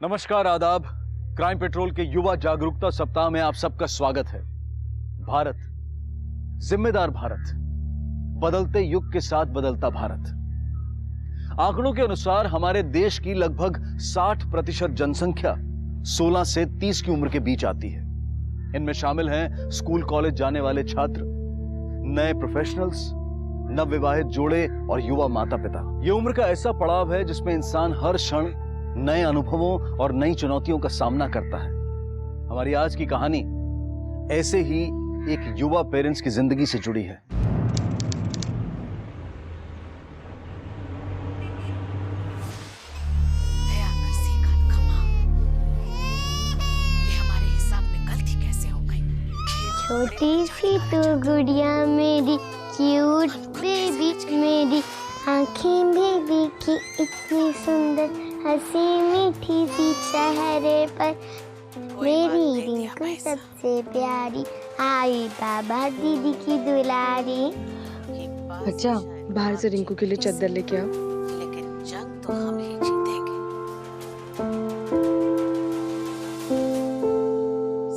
नमस्कार, आदाब। Crime petrol के युवा जागरूकता सप्ताह में आप सबका स्वागत है। भारत, जिम्मेदार भारत, बदलते युग के साथ बदलता भारत। आंकड़ों के अनुसार हमारे देश की लगभग 60% जनसंख्या 16 से 30 की उम्र के बीच आती है। इनमें शामिल हैं स्कूल कॉलेज जाने वाले छात्र, नए प्रोफेशनल्स, नवविवाहित जोड़े और युवा माता पिता। यह उम्र का ऐसा पड़ाव है जिसमें इंसान हर क्षण नए अनुभवों और नई चुनौतियों का सामना करता है। हमारी आज की कहानी ऐसे ही एक युवा पेरेंट्स की जिंदगी से जुड़ी है। छोटी सी तो गुड़िया मेरी, क्यूट बेबी मेरी, आंखें बेबी की इतनी सुंदर, हंसी मीठी सी चेहरे पर, मेरी रिंकू सबसे प्यारी, आई बाबा दीदी की दुलारी। अच्छा, बाहर से रिंकू के लिए चद्दर लेके आओ। लेकिन जंग तो हम ही जीतेंगे।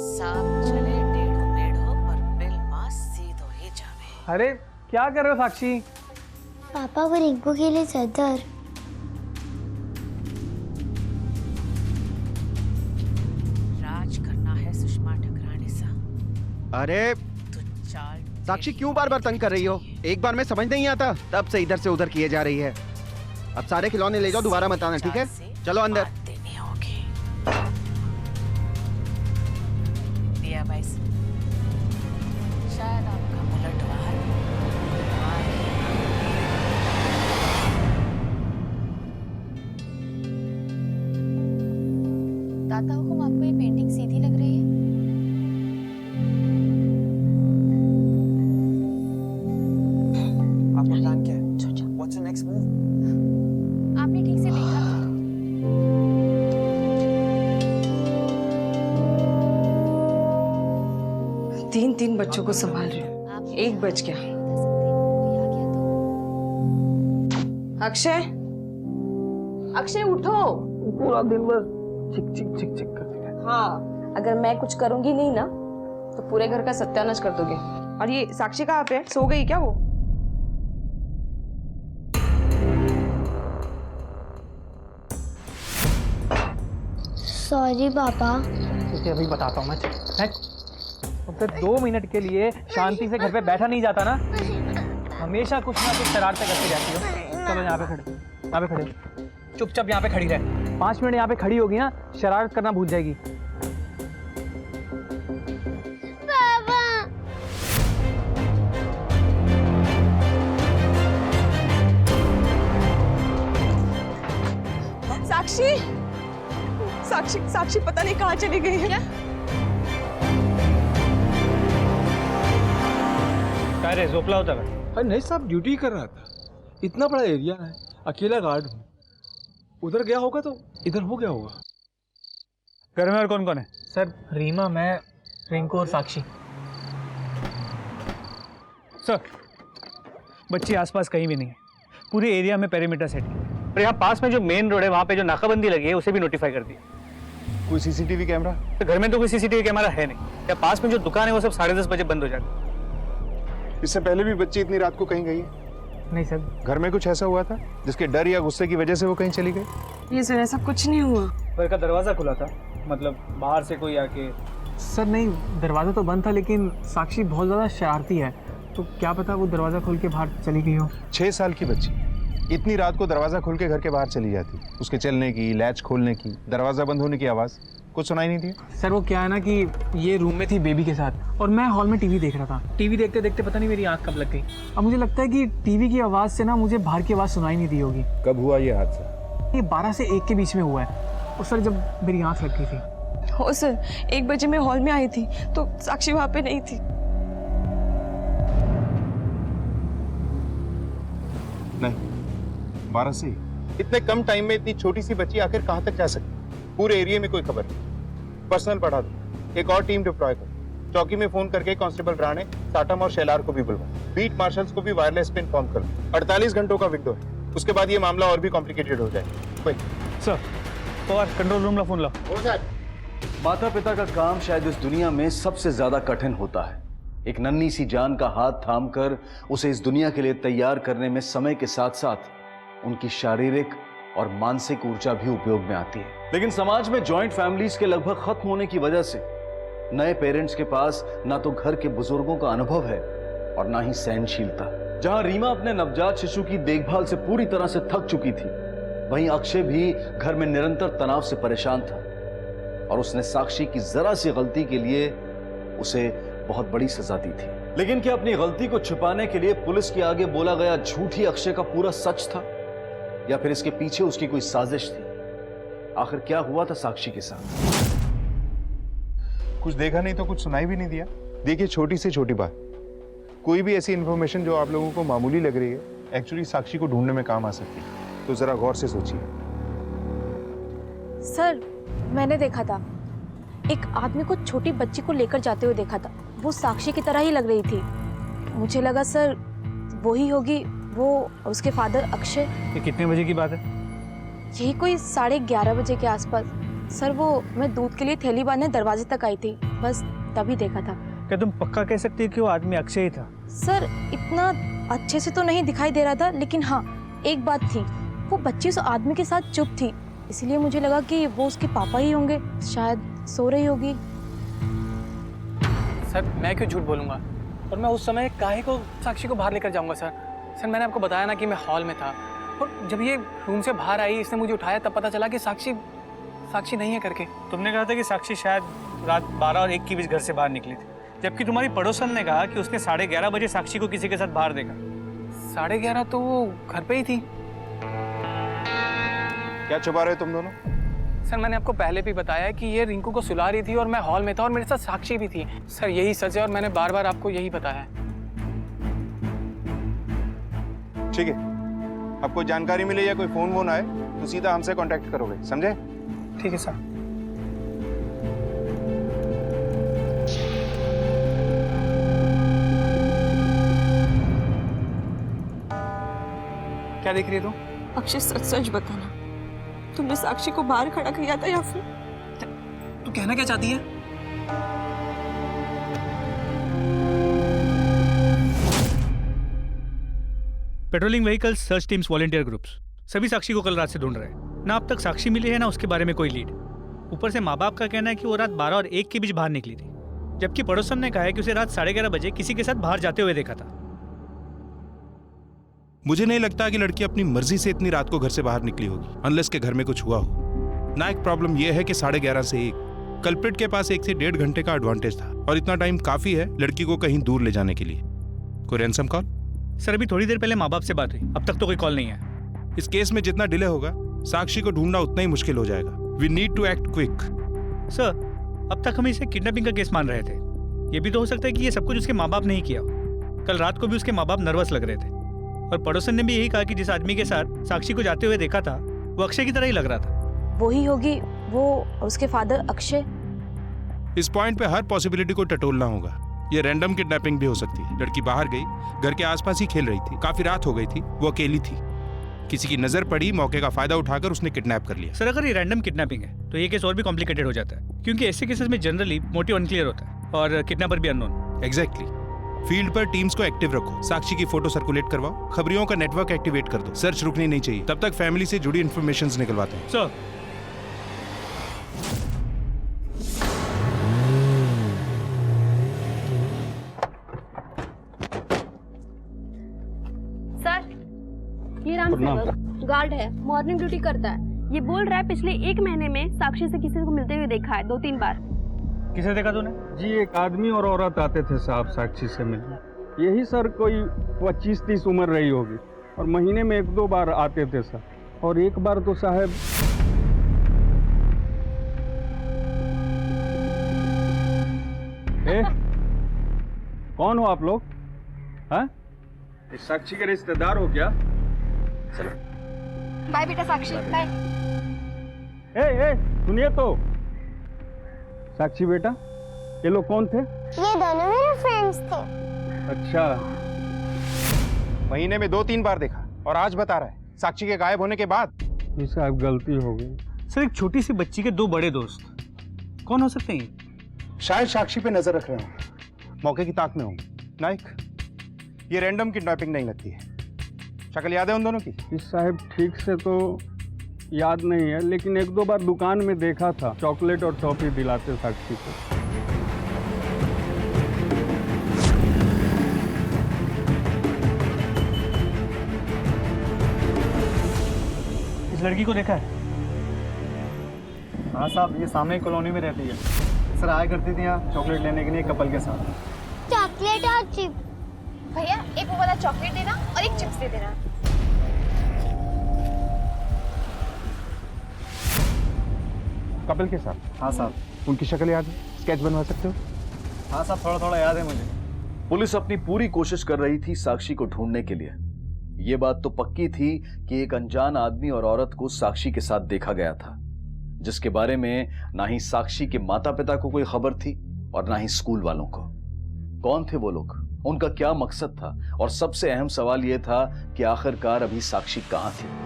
सांप चले टेढ़ो मेढ़ो पर बिल मां सीधो ही जावे। अरे क्या कर रहे हो साक्षी? पापा वो रिंकू के लिए चद्दर। राज करना है सुषमा ठकराने सा। अरे तू चाल साक्षी क्यों बार बार तंग कर रही हो? एक बार में समझ नहीं आता, तब से इधर से उधर किए जा रही है। अब सारे खिलौने ले जाओ, दोबारा मत आना, ठीक है? चलो अंदर। देनी होगी। दिया भाई, शायद आपका पलटवार दाता हुकुम, आपको ये पेंटिंग सीधी लग रही है? आपका प्लान क्या है? What's the next move? आपने ठीक से देखा? तीन बच्चों को संभाल रही हूँ, एक बच गया। अक्षय, अक्षय उठो। पूरा दिन बस चिक चिक चिक चिक करती है। हाँ, अगर मैं कुछ करूंगी नहीं ना तो पूरे घर का सत्यानाश कर दोगे। और ये साक्षी कहाँ पे है? सो गई क्या वो? सॉरी पापा। तुझे अभी बताता हूँ मैं। अब तक 2 मिनट के लिए शांति से घर पे बैठा नहीं जाता ना, हमेशा कुछ ना कुछ शरारतें करती रहती हो। चलो यहाँ पे खड़े, यहाँ पे खड़े, चुपचाप यहाँ पे खड़ी रहे। 5 मिनट यहाँ पे खड़ी होगी ना, शरारत करना भूल जाएगी। पापा साक्षी, साक्षी, साक्षी पता नहीं कहाँ चली गई है। क्या? क्या रे, जोपला होता है? अरे नहीं साहब, ड्यूटी कर रहा था। इतना बड़ा एरिया है, अकेला गार्ड हूँ। उधर गया होगा तो इधर हो गया होगा। घर में और कौन कौन है? सर, रीमा, मैं, रिंकू और साक्षी। सर, बच्ची आसपास कहीं भी नहीं है। पूरे एरिया में पेरीमीटर सेट किया और यहाँ पास में जो मेन रोड है वहाँ पे जो नाकाबंदी लगी है उसे भी नोटिफाई कर दिया। कोई सीसीटीवी कैमरा? तो घर में तो कोई सीसीटीवी कैमरा है नहीं। या पास में जो दुकान है वो सब 10:30 बजे बंद हो जाती है। इससे पहले भी बच्ची इतनी रात को कहीं गई है? नहीं सर। घर में कुछ ऐसा हुआ था जिसके डर या गुस्से की वजह से वो कहीं चली गई? ये सर, ऐसा कुछ नहीं हुआ। घर का दरवाजा खुला था, मतलब बाहर से कोई आके। सर नहीं, दरवाजा तो बंद था, लेकिन साक्षी बहुत ज़्यादा शरारती है, तो क्या पता वो दरवाजा खोल के बाहर चली गई हो। 6 साल की बच्ची इतनी रात को दरवाजा खोल के घर के बाहर चली जाती? उसके चलने की, लैच खोलने की, दरवाजा बंद होने की आवाज़ कुछ सुनाई नहीं दी? सर वो क्या है ना कि ये रूम में थी बेबी के साथ और मैं हॉल में टीवी देख रहा था। टीवी देखते देखते पता नहीं मेरी आंख कब लग गई। अब मुझे लगता है कि टीवी की आवाज़ से ना मुझे बाहर की आवाज़ सुनाई नहीं दी होगी। कब हुआ ये हादसा? ये 12 से 1 के बीच में हुआ है। और सर जब मेरी आंख लग गई थी। हो सर, 1 बजे मैं हॉल में आई थी तो साक्षी वहाँ पे नहीं थी। नहीं, 12 से? इतने कम टाइम में इतनी छोटी सी बच्ची आखिर कहाँ तक जा सकती? पूरे एरिया में कोई खबर नहीं। पर्सनल बढ़ा दो, एक और टीम डिप्लॉय करो। चौकी में फोन करके कांस्टेबल राणे, साटम और शैलार को भी बुलवाओ। बीट मार्शल्स को भी वायरलेस पे इन्फॉर्म करो। 48 घंटों का विंडो है, उसके बाद ये मामला और भी कॉम्प्लिकेटेड हो जाए। सर, पवार कंट्रोल रूम ला फोन लाओ। माता पिता का काम शायद इस दुनिया में सबसे ज्यादा कठिन होता है। एक नन्ही सी जान का हाथ थामकर उसे इस दुनिया के लिए तैयार करने में समय के साथ साथ उनकी शारीरिक और मानसिक ऊर्जा भी उपयोग में आती है। लेकिन समाज में जॉइंट फैमिलीज के लगभग खत्म होने की वजह से नए पेरेंट्स के पास ना तो घर के बुजुर्गों का अनुभव है और ना ही सहनशीलता। जहां रीमा अपने नवजात शिशु की देखभाल से पूरी तरह से थक चुकी थी, वहीं अक्षय भी घर में निरंतर तनाव से परेशान था और उसने साक्षी की जरा सी गलती के लिए उसे बहुत बड़ी सजा दी थी। लेकिन क्या अपनी गलती को छुपाने के लिए पुलिस के आगे बोला गया झूठ ही अक्षय का पूरा सच था, या फिर इसके पीछे उसकी कोई साजिश थी? आखिर क्या हुआ था साक्षी के साथ? कुछ देखा नहीं तो कुछ सुनाई भी नहीं दिया। देखिए, छोटी से छोटी बात, कोई भी ऐसी इंफॉर्मेशन जो आप लोगों को मामूली लग रही है, एक्चुअली साक्षी को ढूंढने में काम आ सकती है। तो जरा गौर से सोचिए। सर, मैंने देखा था, एक आदमी को छोटी बच्ची को लेकर जाते हुए देखा था। वो साक्षी की तरह ही लग रही थी। मुझे लगा सर वही होगी, वो उसके फादर अक्षय। ये कितने बजे की बात है? यही कोई 11:30 बजे के आसपास। सर, वो मैं दूध के लिए थैली बांधने दरवाजे तक आई थी, बस तभी देखा था। क्या तुम पक्का कह सकती हो कि वो आदमी अक्षय ही था? सर, इतना अच्छे से तो नहीं दिखाई दे रहा था, लेकिन हाँ, एक बात थी, वो बच्ची उस आदमी के साथ चुप थी, इसलिए मुझे लगा कि वो उसके पापा ही होंगे, शायद सो रही होगी। सर, मैं क्यों झूठ बोलूंगा? और मैं उस समय काहे को साक्षी को बाहर लेकर जाऊंगा? सर सर मैंने आपको बताया ना कि मैं हॉल में था, और जब ये रूम से बाहर आई, इसने मुझे उठाया, तब पता चला कि साक्षी नहीं है करके। तुमने कहा था कि साक्षी शायद रात 12 और 1 के बीच घर से बाहर निकली थी, जबकि तुम्हारी पड़ोसन ने कहा कि उसने 11:30 बजे साक्षी को किसी के साथ बाहर देखा। 11:30 तो वो घर पे ही थी। क्या छुपा रहे हो तुम दोनों? सर, मैंने आपको पहले भी बताया कि ये रिंकू को सुला रही थी और मैं हॉल में था और मेरे साथ साक्षी भी थी। सर, यही सच है और मैंने बार बार आपको यही बताया है। ठीक है, अब कोई जानकारी मिले या कोई फोन वोन आए तो सीधा हमसे कांटेक्ट करोगे, समझे? ठीक है सर। क्या देख रही है तू? अक्षय, सच सच बताना, तुमने साक्षी को बाहर खड़ा किया था या फिर? तू कहना क्या चाहती है? Patrolling vehicles, search teams, volunteer groups, सभी साक्षी को कल रात से ढूंढ रहे हैं। ना अब तक साक्षी मिली है, ना उसके बारे में कोई लीड। ऊपर से माँ बाप का कहना है कि वो रात 12 और 1 के बीच बाहर निकली थी, जबकि पड़ोसन ने कहा है कि उसे रात 11:30 बजे किसी के साथ बाहर जाते हुए देखा था। मुझे नहीं लगता कि लड़की अपनी मर्जी से इतनी रात को घर से बाहर निकली होगी, अनलेस के घर में कुछ हुआ हो। ना, एक प्रॉब्लम यह है कि 11:30 से 1 कल्प्रिट के पास 1 से 1.5 घंटे का एडवांटेज था, और इतना टाइम काफी है लड़की को कहीं दूर ले जाने के लिए। कोई रैंसम कॉल? सर, अभी थोड़ी देर पहले माँ बाप से बात हुई, अब तक तो कोई कॉल नहीं है। इस केस में जितना डिले होगा, साक्षी को ढूंढना उतना ही मुश्किल हो जाएगा। We need to act quick. Sir, अब तक हम इसे किडनैपिंग का केस मान रहे थे। ये भी तो हो सकता है कि ये सब कुछ उसके माँ बाप ने ही किया। कल रात को भी उसके माँ बाप नर्वस लग रहे थे, और पड़ोसन ने भी यही कहा कि जिस आदमी के साथ साक्षी को जाते हुए देखा था वो अक्षय की तरह ही लग रहा था। वही होगी, वो उसके फादर अक्षय। इस पॉइंट पे हर पॉसिबिलिटी को टटोलना होगा। ये रैंडम किडनैपिंग भी हो सकती है। लड़की बाहर गई, घर के आसपास ही खेल रही थी, काफी रात हो गई थी, वो अकेली थी, किसी की नजर पड़ी, मौके का फायदा उठाकर उसने किडनैप कर लिया। सर, अगर ये रैंडम किडनैपिंग है तो ये केस और भी कॉम्प्लिकेटेड हो जाता है, क्योंकि ऐसे केसेस में जनरली मोटिव अनक्लियर होता है और किडनैपर भी अननोन। एग्जैक्टली। फील्ड पर टीम्स को एक्टिव रखो, साक्षी की फोटो सर्कुलेट करवाओ, खबरियों का नेटवर्क एक्टिवेट कर दो। सर्च रुकनी नहीं चाहिए, तब तक फैमिली से जुड़ी इन्फॉर्मेशंस निकलवाते हैं। सर, ये राम सेवक गार्ड है, मॉर्निंग ड्यूटी करता है। ये बोल रहा है पिछले 1 महीने में साक्षी से किसी को मिलते हुए देखा है 2-3 बार। किसे देखा तूने? जी, एक आदमी और औरत आते थे साहब साक्षी से मिलने। यही सर कोई 25-30 उम्र रही होगी, और महीने में 1-2 बार आते थे सर। और एक बार तो साहब कौन हो आप लोग? हाँ, साक्षी के रिश्तेदार हो क्या? चलो बाय बेटा साक्षी, बाय। ए, सुनिए तो, साक्षी बेटा, ये लोग कौन थे? ये दोनों मेरे फ्रेंड्स थे। अच्छा। महीने में 2-3 बार देखा, और आज बता रहा है साक्षी के गायब होने के बाद। जी साहब, गलती हो गई। सर एक छोटी सी बच्ची के दो बड़े दोस्त कौन हो सकते हैं ये? शायद साक्षी पे नजर रख रहे हो, मौके की ताक में हो। नाइक, ये रैंडम किडनैपिंग नहीं लगती है। शक्ल याद है उन दोनों की? इस साहब ठीक से तो याद नहीं है, लेकिन एक दो बार दुकान में देखा था, चॉकलेट और टॉफी दिलाते साक्षी को। इस लड़की को देखा है? हाँ साहब, ये सामने की कॉलोनी में रहती है सर। आया करती थी यहाँ चॉकलेट लेने के लिए कपल के साथ। चॉकलेट और चिप। भैया एक वो वाला चॉकलेट देना और एक चिप्स दे देना। कपल के साथ? हाँ साहब। उनकी शक्ल याद है? स्केच बनवा सकते हो? हाँ साहब, थोड़ा थोड़ा याद है मुझे। पुलिस अपनी पूरी कोशिश कर रही थी साक्षी को ढूंढने के लिए। ये बात तो पक्की थी कि एक अनजान आदमी और औरत को साक्षी के साथ देखा गया था, जिसके बारे में ना ही साक्षी के माता पिता को कोई खबर थी और ना ही स्कूल वालों को। कौन थे वो लोग, उनका क्या मकसद था, और सबसे अहम सवाल यह था कि आखिरकार अभी साक्षी कहां थी।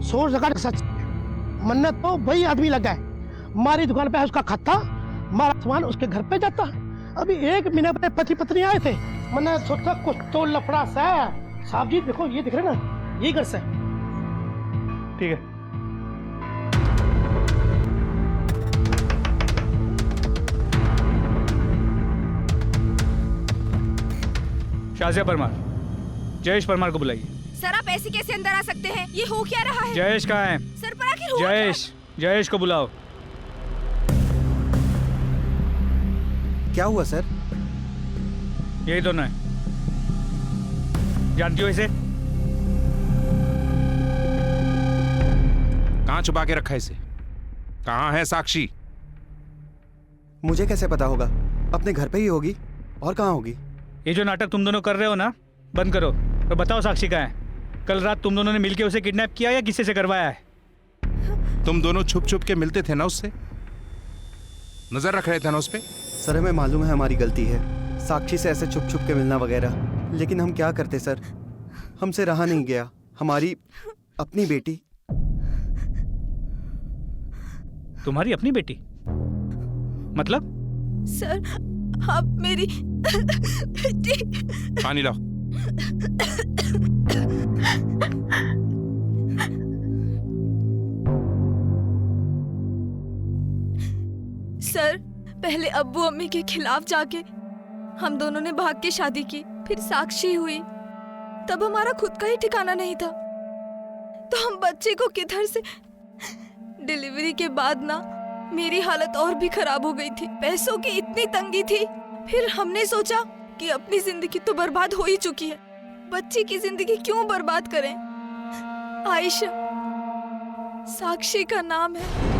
सोच लगा सच, मन्नत तो वही आदमी लगा है। हमारी दुकान पे है उसका खत्ता, हमारा सामान उसके घर पे जाता। अभी एक महीने पहले पति पत्नी आए थे, मैंने सोचा कुछ तो लफड़ा सा है। साहब जी देखो, ये दिख रहे ना, ये घर से। ठीक है। शाजिया परमार, जयेश परमार को बुलाइए। सर आप ऐसे कैसे अंदर आ सकते हैं? ये हो क्या रहा है? जयेश कहाँ है? सर पर आखिर हुआ जयेश को बुलाओ। क्या हुआ सर? यही दोनों है, जानती हो इसे? कहाँ छुपा के रखा है इसे? कहाँ है साक्षी? मुझे कैसे पता होगा? अपने घर पे ही होगी, और कहाँ होगी? ये जो नाटक तुम दोनों कर रहे हो ना, बंद करो और बताओ साक्षी कहाँ है। कल रात तुम दोनों ने मिलके उसे किडनैप किया या किसी से करवाया है? तुम दोनों छुप छुप के मिलते थे ना उससे? नजर रख रहे थे ना उस पे? सर हमें मालूम है हमारी गलती है, साक्षी से ऐसे छुप छुप के मिलना वगैरह, लेकिन हम क्या करते सर, हमसे रहा नहीं गया। हमारी अपनी बेटी। तुम्हारी अपनी बेटी? मतलब? सर आप मेरी पानी लाओ। सर पहले अब्बू अम्मी के खिलाफ जाके हम दोनों ने भाग के शादी की, फिर साक्षी हुई, तब हमारा खुद का ही ठिकाना नहीं था, तो हम बच्चे को किधर से। डिलीवरी के बाद ना मेरी हालत और भी खराब हो गई थी, पैसों की इतनी तंगी थी। फिर हमने सोचा कि अपनी जिंदगी तो बर्बाद हो ही चुकी है, बच्ची की जिंदगी क्यों बर्बाद करें। आयशा साक्षी का नाम है,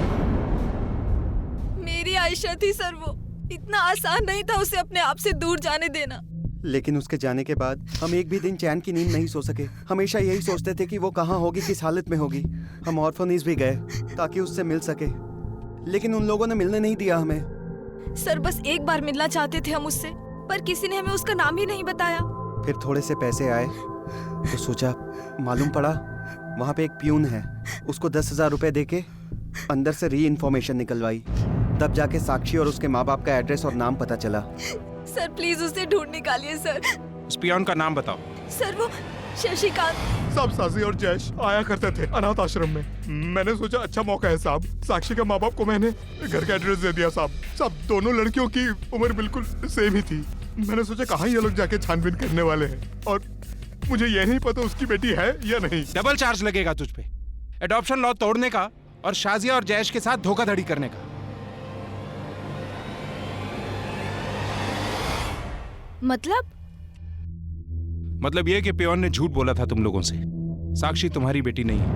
मेरी आयशा थी सर। वो इतना आसान नहीं था उसे अपने आप से दूर जाने देना। लेकिन उसके जाने के बाद हम एक भी दिन चैन की नींद नहीं सो सके। हमेशा यही सोचते थे कि वो कहाँ होगी, किस हालत में होगी। हम ऑर्फनेज भी गए ताकि उससे मिल सके, लेकिन उन लोगों ने मिलने नहीं दिया हमें। सर बस एक बार मिलना चाहते थे हम उससे, पर किसी ने हमें उसका नाम ही नहीं बताया। फिर थोड़े से पैसे आए तो सोचा, मालूम पड़ा वहाँ पे एक प्यून है, उसको 10,000 रुपए देके अंदर से री इन्फॉर्मेशन निकलवाई, तब जाके साक्षी और उसके माँ बाप का एड्रेस और नाम पता चला। सर प्लीज उसे ढूंढ निकालिए सर। उस पियोन का नाम बताओ। सर वो शशिकांत। साहब सासी और जयेश आया करते थे अनाथ आश्रम में। मैंने सोचा अच्छा मौका है साहब, साक्षी के माँ बाप को मैंने घर का एड्रेस दे दिया साहब। दोनों लड़कियों की उम्र बिल्कुल सेम ही थी। मैंने सोचा कहाँ ये लोग जाके छानबीन करने वाले हैं, और मुझे ये नहीं पता उसकी बेटी है या नहीं। डबल चार्ज लगेगा तुझ पे, एडॉप्शन लॉ तोड़ने का और शाजिया और जयेश के साथ धोखाधड़ी करने का। मतलब ये कि पियोन ने झूठ बोला था तुम लोगों से। साक्षी तुम्हारी बेटी नहीं है,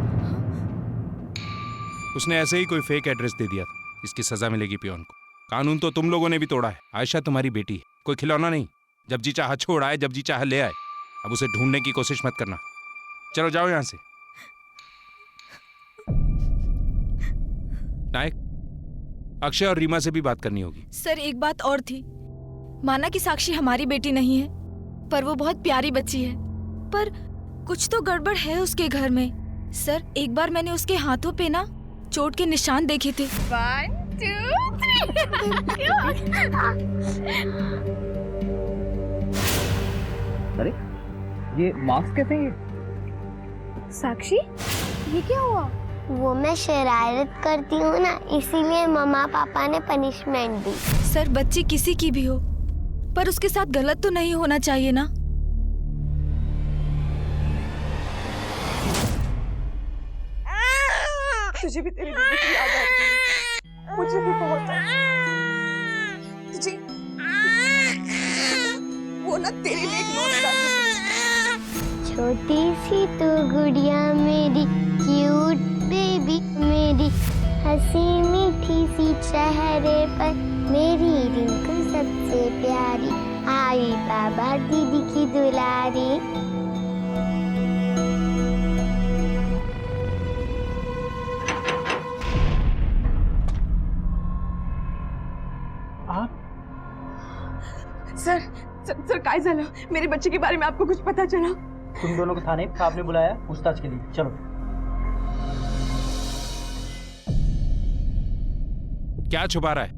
उसने ऐसे ही कोई फेक एड्रेस दे दिया था। इसकी सजा मिलेगी पियोन को। कानून तो तुम लोगों ने भी तोड़ा है। आयशा तुम्हारी बेटी है, कोई खिलौना नहीं। जब जी चाह छोड़ आए, जब जी चाह ले आए। अब उसे ढूंढने की कोशिश मत करना। चलो जाओ यहां से। नायक, अक्षय और रीमा से भी बात करनी होगी। सर एक बात और थी, माना कि साक्षी हमारी बेटी नहीं है, पर वो बहुत प्यारी बच्ची है, पर कुछ तो गड़बड़ है उसके घर में। सर एक बार मैंने उसके हाथों पे ना चोट के निशान देखे थे। 1 2 3 अरे ये मास्क कैसे है? साक्षी ये क्या हुआ? वो मैं शरारत करती हूँ ना, इसीलिए मम्मा पापा ने पनिशमेंट दी। सर बच्ची किसी की भी हो, पर उसके साथ गलत तो नहीं होना चाहिए ना। तुझे भी तेरी दीदी की याद आती है, मुझे भी बहुत तुझे वो ना तेरे लिए एक नोट लाती थी। छोटी सी तो गुड़िया मेरी, क्यूट बेबी मेरी, हंसी मीठी सी चेहरे पर मेरी रिंकल सबसे प्यारी, आई बाबा दीदी की दुलारी। सर सर काय झालं? मेरे बच्चे के बारे में आपको कुछ पता चला? तुम दोनों को थाने साहब ने बुलाया पूछताछ के लिए, चलो। क्या छुपा रहा है?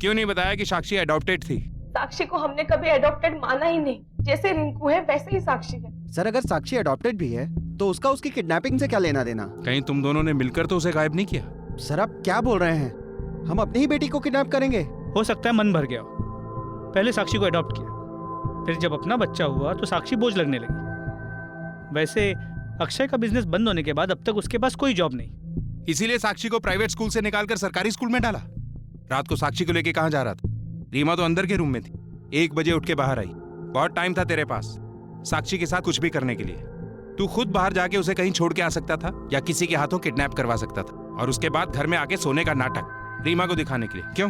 क्यों नहीं बताया कि साक्षी अडॉप्टेड थी? साक्षी को हमने कभी अडॉप्टेड माना ही नहीं, जैसे रिंकू है वैसे ही साक्षी है। सर अगर साक्षी अडॉप्टेड भी है तो उसका उसकी किडनैपिंग से क्या लेना देना? कहीं तुम दोनों ने मिलकर तो उसे गायब नहीं किया? सर आप क्या बोल रहे हैं? हम अपनी ही बेटी को किडनैप करेंगे? हो सकता है मन भर गया हो। पहले साक्षी को अडॉप्ट किया, फिर जब अपना बच्चा हुआ तो साक्षी बोझ लगने लगी। वैसे अक्षय का बिजनेस बंद होने के बाद अब तक उसके पास कोई जॉब नहीं, इसीलिए साक्षी को प्राइवेट स्कूल से निकालकर सरकारी स्कूल में डाला। रात को साक्षी को लेके कहाँ जा रहा था? रीमा तो अंदर के रूम में थी, 1 बजे उठ के बाहर आई। बहुत टाइम था तेरे पास साक्षी के साथ कुछ भी करने के लिए। तू खुद बाहर जाके उसे कहीं छोड़ के आ सकता था या किसी के हाथों किडनैप करवा सकता था, और उसके बाद घर में आके सोने का नाटक रीमा को दिखाने के लिए। क्यों?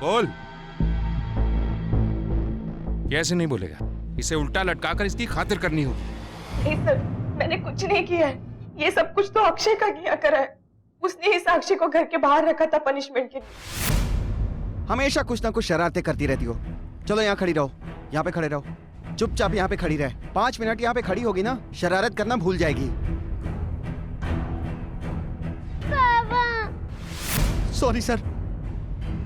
बोल। कैसे नहीं बोलेगा? इसे उल्टा लटकाकर इसकी खातिर करनी होगी। नहीं सर, मैंने कुछ नहीं किया है, ये सब कुछ तो अक्षय का किया करा है। उसने ही साक्षी को घर के बाहर रखा था पनिशमेंट के लिए। हमेशा कुछ ना कुछ शरारतें करती रहती हो। चलो यहाँ खड़ी रहो, यहाँ पे खड़े रहो, चुपचाप यहाँ पे खड़ी रहे। 5 मिनट यहाँ पे खड़ी होगी ना, शरारत करना भूल जाएगी। सॉरी सर,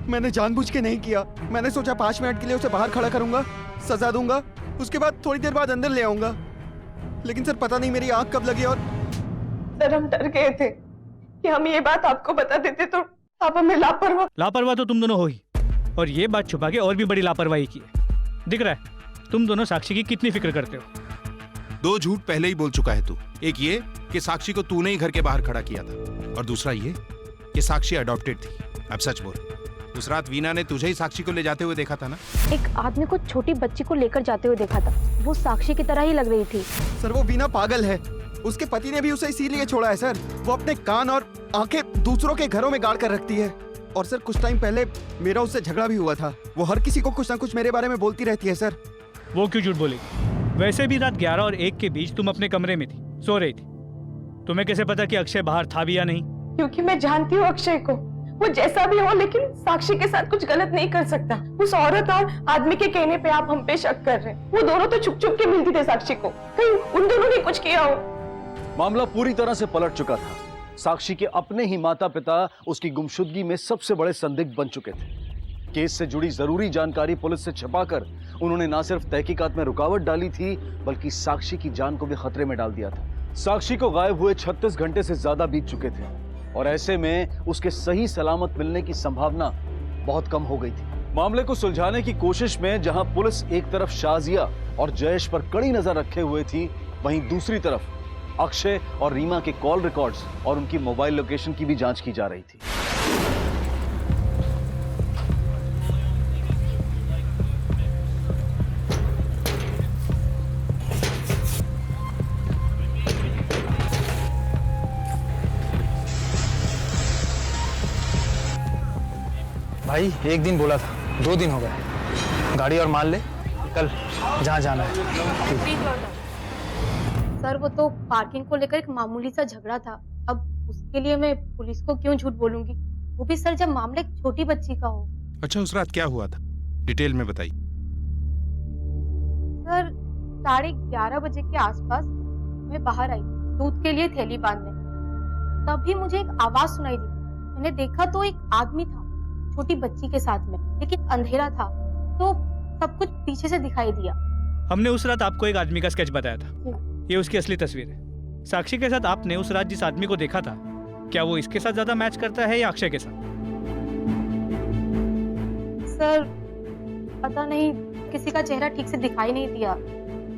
मैंने जानबूझ के नहीं किया। मैंने सोचा 5 मिनट के लिए उसे बाहर खड़ा करूंगा, सजा दूंगा, उसके बाद थोड़ी देर बाद अंदर ले आऊंगा। लेकिन सर पता नहीं मेरी आंख कब लगी और सर हम डर गए थे कि हम ये बात आपको बता देते तो आप हमें लापरवाह तो तुम दोनों हो ही, और ये बात छुपा के और भी बड़ी लापरवाही की है। दिख रहा है तुम दोनों साक्षी की कितनी फिक्र करते हो। 2 झूठ पहले ही बोल चुका है तू। एक ये कि साक्षी को तूने ही घर के बाहर खड़ा किया था, और दूसरा ये कि साक्षी अडॉप्टेड थी। अब सच बोल, उस रात वीना ने तुझे ही साक्षी को ले जाते हुए देखा था ना? एक आदमी को छोटी बच्ची को लेकर जाते हुए देखा था, वो साक्षी की तरह ही लग रही थी। सर वो वीना पागल है, उसके पति ने भी उसे इसीलिए छोड़ा है सर। वो अपने कान और आंखें दूसरों के घरों में गाड़ कर रखती है। और सर कुछ टाइम पहले मेरा उससे झगड़ा भी हुआ था। वो हर किसी को कुछ ना कुछ मेरे बारे में बोलती रहती है सर। वो क्यों झूठ बोलेगी? वैसे भी रात 11 और 1 के बीच तुम अपने कमरे में थी, सो रही थी। तुम्हें कैसे पता कि अक्षय बाहर था भी या नहीं? क्योंकि मैं जानती हूँ अक्षय को, वो जैसा भी हो लेकिन साक्षी के साथ कुछ गलत नहीं कर सकता। उस औरत और आदमी के कहने पे आप हम पे शक कर रहे हैं। वो दोनों तो छुप छुप के मिलती थे साक्षी को, कहीं उन दोनों ने कुछ किया हो। मामला पूरी तरह से पलट चुका था। साक्षी के अपने ही माता पिता उसकी गुमशुदगी में सबसे बड़े संदिग्ध बन चुके थे। केस से जुड़ी जरूरी जानकारी पुलिस से छिपाकर उन्होंने न सिर्फ तहकीकात में रुकावट डाली थी, बल्कि साक्षी की जान को भी खतरे में डाल दिया था। साक्षी को गायब हुए 36 घंटे से ज्यादा बीत चुके थे, और ऐसे में उसके सही सलामत मिलने की संभावना बहुत कम हो गई थी। मामले को सुलझाने की कोशिश में जहां पुलिस एक तरफ शाजिया और जयेश पर कड़ी नजर रखे हुए थी, वहीं दूसरी तरफ अक्षय और रीमा के कॉल रिकॉर्ड्स और उनकी मोबाइल लोकेशन की भी जांच की जा रही थी। भाई 1 दिन बोला था, 2 दिन हो गए। गाड़ी और माल ले, कल जहाँ जाना है। सर वो तो पार्किंग को लेकर एक मामूली सा झगड़ा था, अब उसके लिए मैं पुलिस को क्यों झूठ बोलूंगी? वो भी सर जब मामला एक छोटी बच्ची का हो। अच्छा, उस रात क्या हुआ था, डिटेल में बताइए। सर 11:30 बजे के आसपास मैं बाहर आई दूध के लिए थैली बांधने। तभी मुझे एक आवाज सुनाई दी। मैंने देखा तो एक आदमी था छोटी बच्ची के साथ में, लेकिन अंधेरा था तो सब कुछ पीछे से दिखाई दिया। हमने उस रात आपको एक आदमी का स्केच बताया था, ये उसकी असली तस्वीर है। साक्षी के साथ आपने उस रात जिस आदमी को देखा था, क्या वो इसके साथ ज्यादा मैच करता है या अक्षय के साथ? सर पता नहीं, किसी का चेहरा ठीक से दिखाई नहीं दिया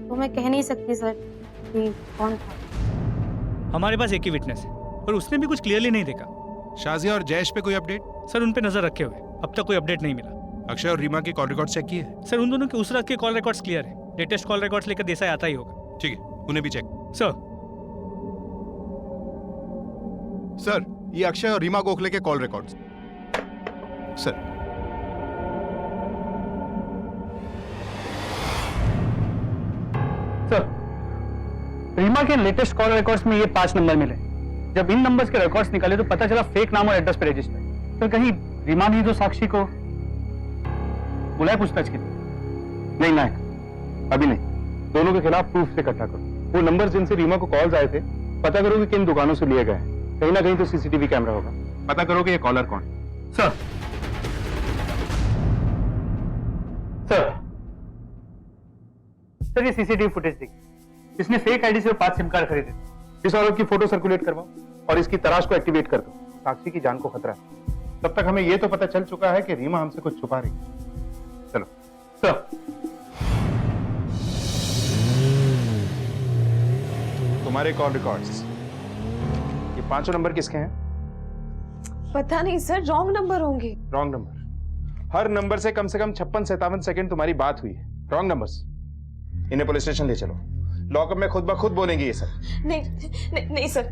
तो मैं कह नहीं सकती सर कि कौन था। हमारे पास एक ही विटनेस है और उसने भी कुछ क्लियरली नहीं देखा। शाजिया और जयेश पे कोई अपडेट? सर उन पे नजर रखे हुए, अब तक कोई अपडेट नहीं मिला। अक्षय और रीमा के कॉल रिकॉर्ड चेक किए? सर उन दोनों के उस रात के कॉल रिकॉर्ड्स क्लियर है। लेटेस्ट कॉल रिकॉर्ड्स लेकर देसाई आता ही होगा। ठीक है, उन्हें भी चेक। सर, ये अक्षय और रीमा गोखले के कॉल रिकॉर्ड्स। सर, रीमा के लेटेस्ट कॉल रिकॉर्ड्स में ये 5 नंबर मिले। जब इन नंबर्स के रिकॉर्ड्स निकाले तो पता चला फेक नाम और एड्रेस पे रजिस्टर। तो कहीं रीमा नहीं तो साक्षी को बुलाए पूछताछ के लिए? नहीं नायक, अभी नहीं। दोनों के खिलाफ प्रूफ से इकट्ठा करो। वो नंबर जिनसे रीमा को कॉल्स आए थे, पता करो कि किन दुकानों से लिए गए हैं। कहीं ना कहीं तो सीसीटीवी कैमरा होगा। पता करो कि ये कॉलर कौन है। सर सर ये सीसीटीवी फुटेज देखिए। इसने फेक आईडी से 5 सिम कार्ड खरीदे थे। इस औरत की फोटो सर्कुलेट करवाओ और इसकी तलाश को एक्टिवेट कर दो। साक्षी की जान को खतरा है। तब तक हमें यह तो पता चल चुका है कि रीमा हमसे कुछ छुपा रही है। चलो सर। तुम्हारे कॉल रिकॉर्ड्स, ये 5 नंबर किसके हैं? पता नहीं सर, रॉन्ग नंबर होंगे। Wrong number. हर नंबर से कम 56-57 सेकंड तुम्हारी बात हुई है। Wrong numbers. इन्हें पुलिस स्टेशन ले चलो। लॉकअप में खुद ब खुद बोलेंगे ये सब। नहीं सर,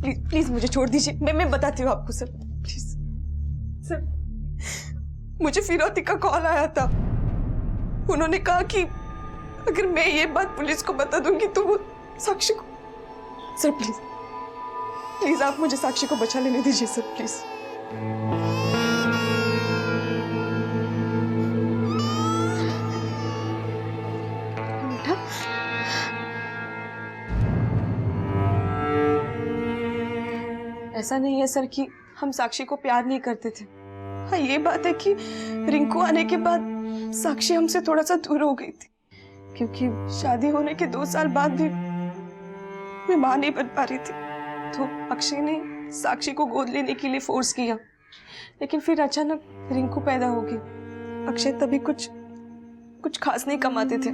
प्लीज प्लीज मुझे छोड़ दीजिए। मैं बताती हूँ आपको सर, प्लीज। सर मुझे फिरौती का कॉल आया था। उन्होंने कहा कि अगर मैं ये बात पुलिस को बता दूंगी तो वो साक्षी को। सर प्लीज प्लीज आप मुझे साक्षी को बचा लेने दीजिए सर, प्लीज। ऐसा नहीं है सर कि हम साक्षी को प्यार नहीं करते थे। हाँ ये बात है कि रिंकू आने के बाद साक्षी हमसे थोड़ा सा दूर हो गई थी, क्योंकि शादी होने के 2 साल बाद भी मैं मां नहीं बन पा रही थी। तो अक्षय ने साक्षी को गोद लेने के लिए फोर्स किया, लेकिन फिर अचानक रिंकू पैदा हो गई। अक्षय तभी कुछ खास नहीं कमाते थे।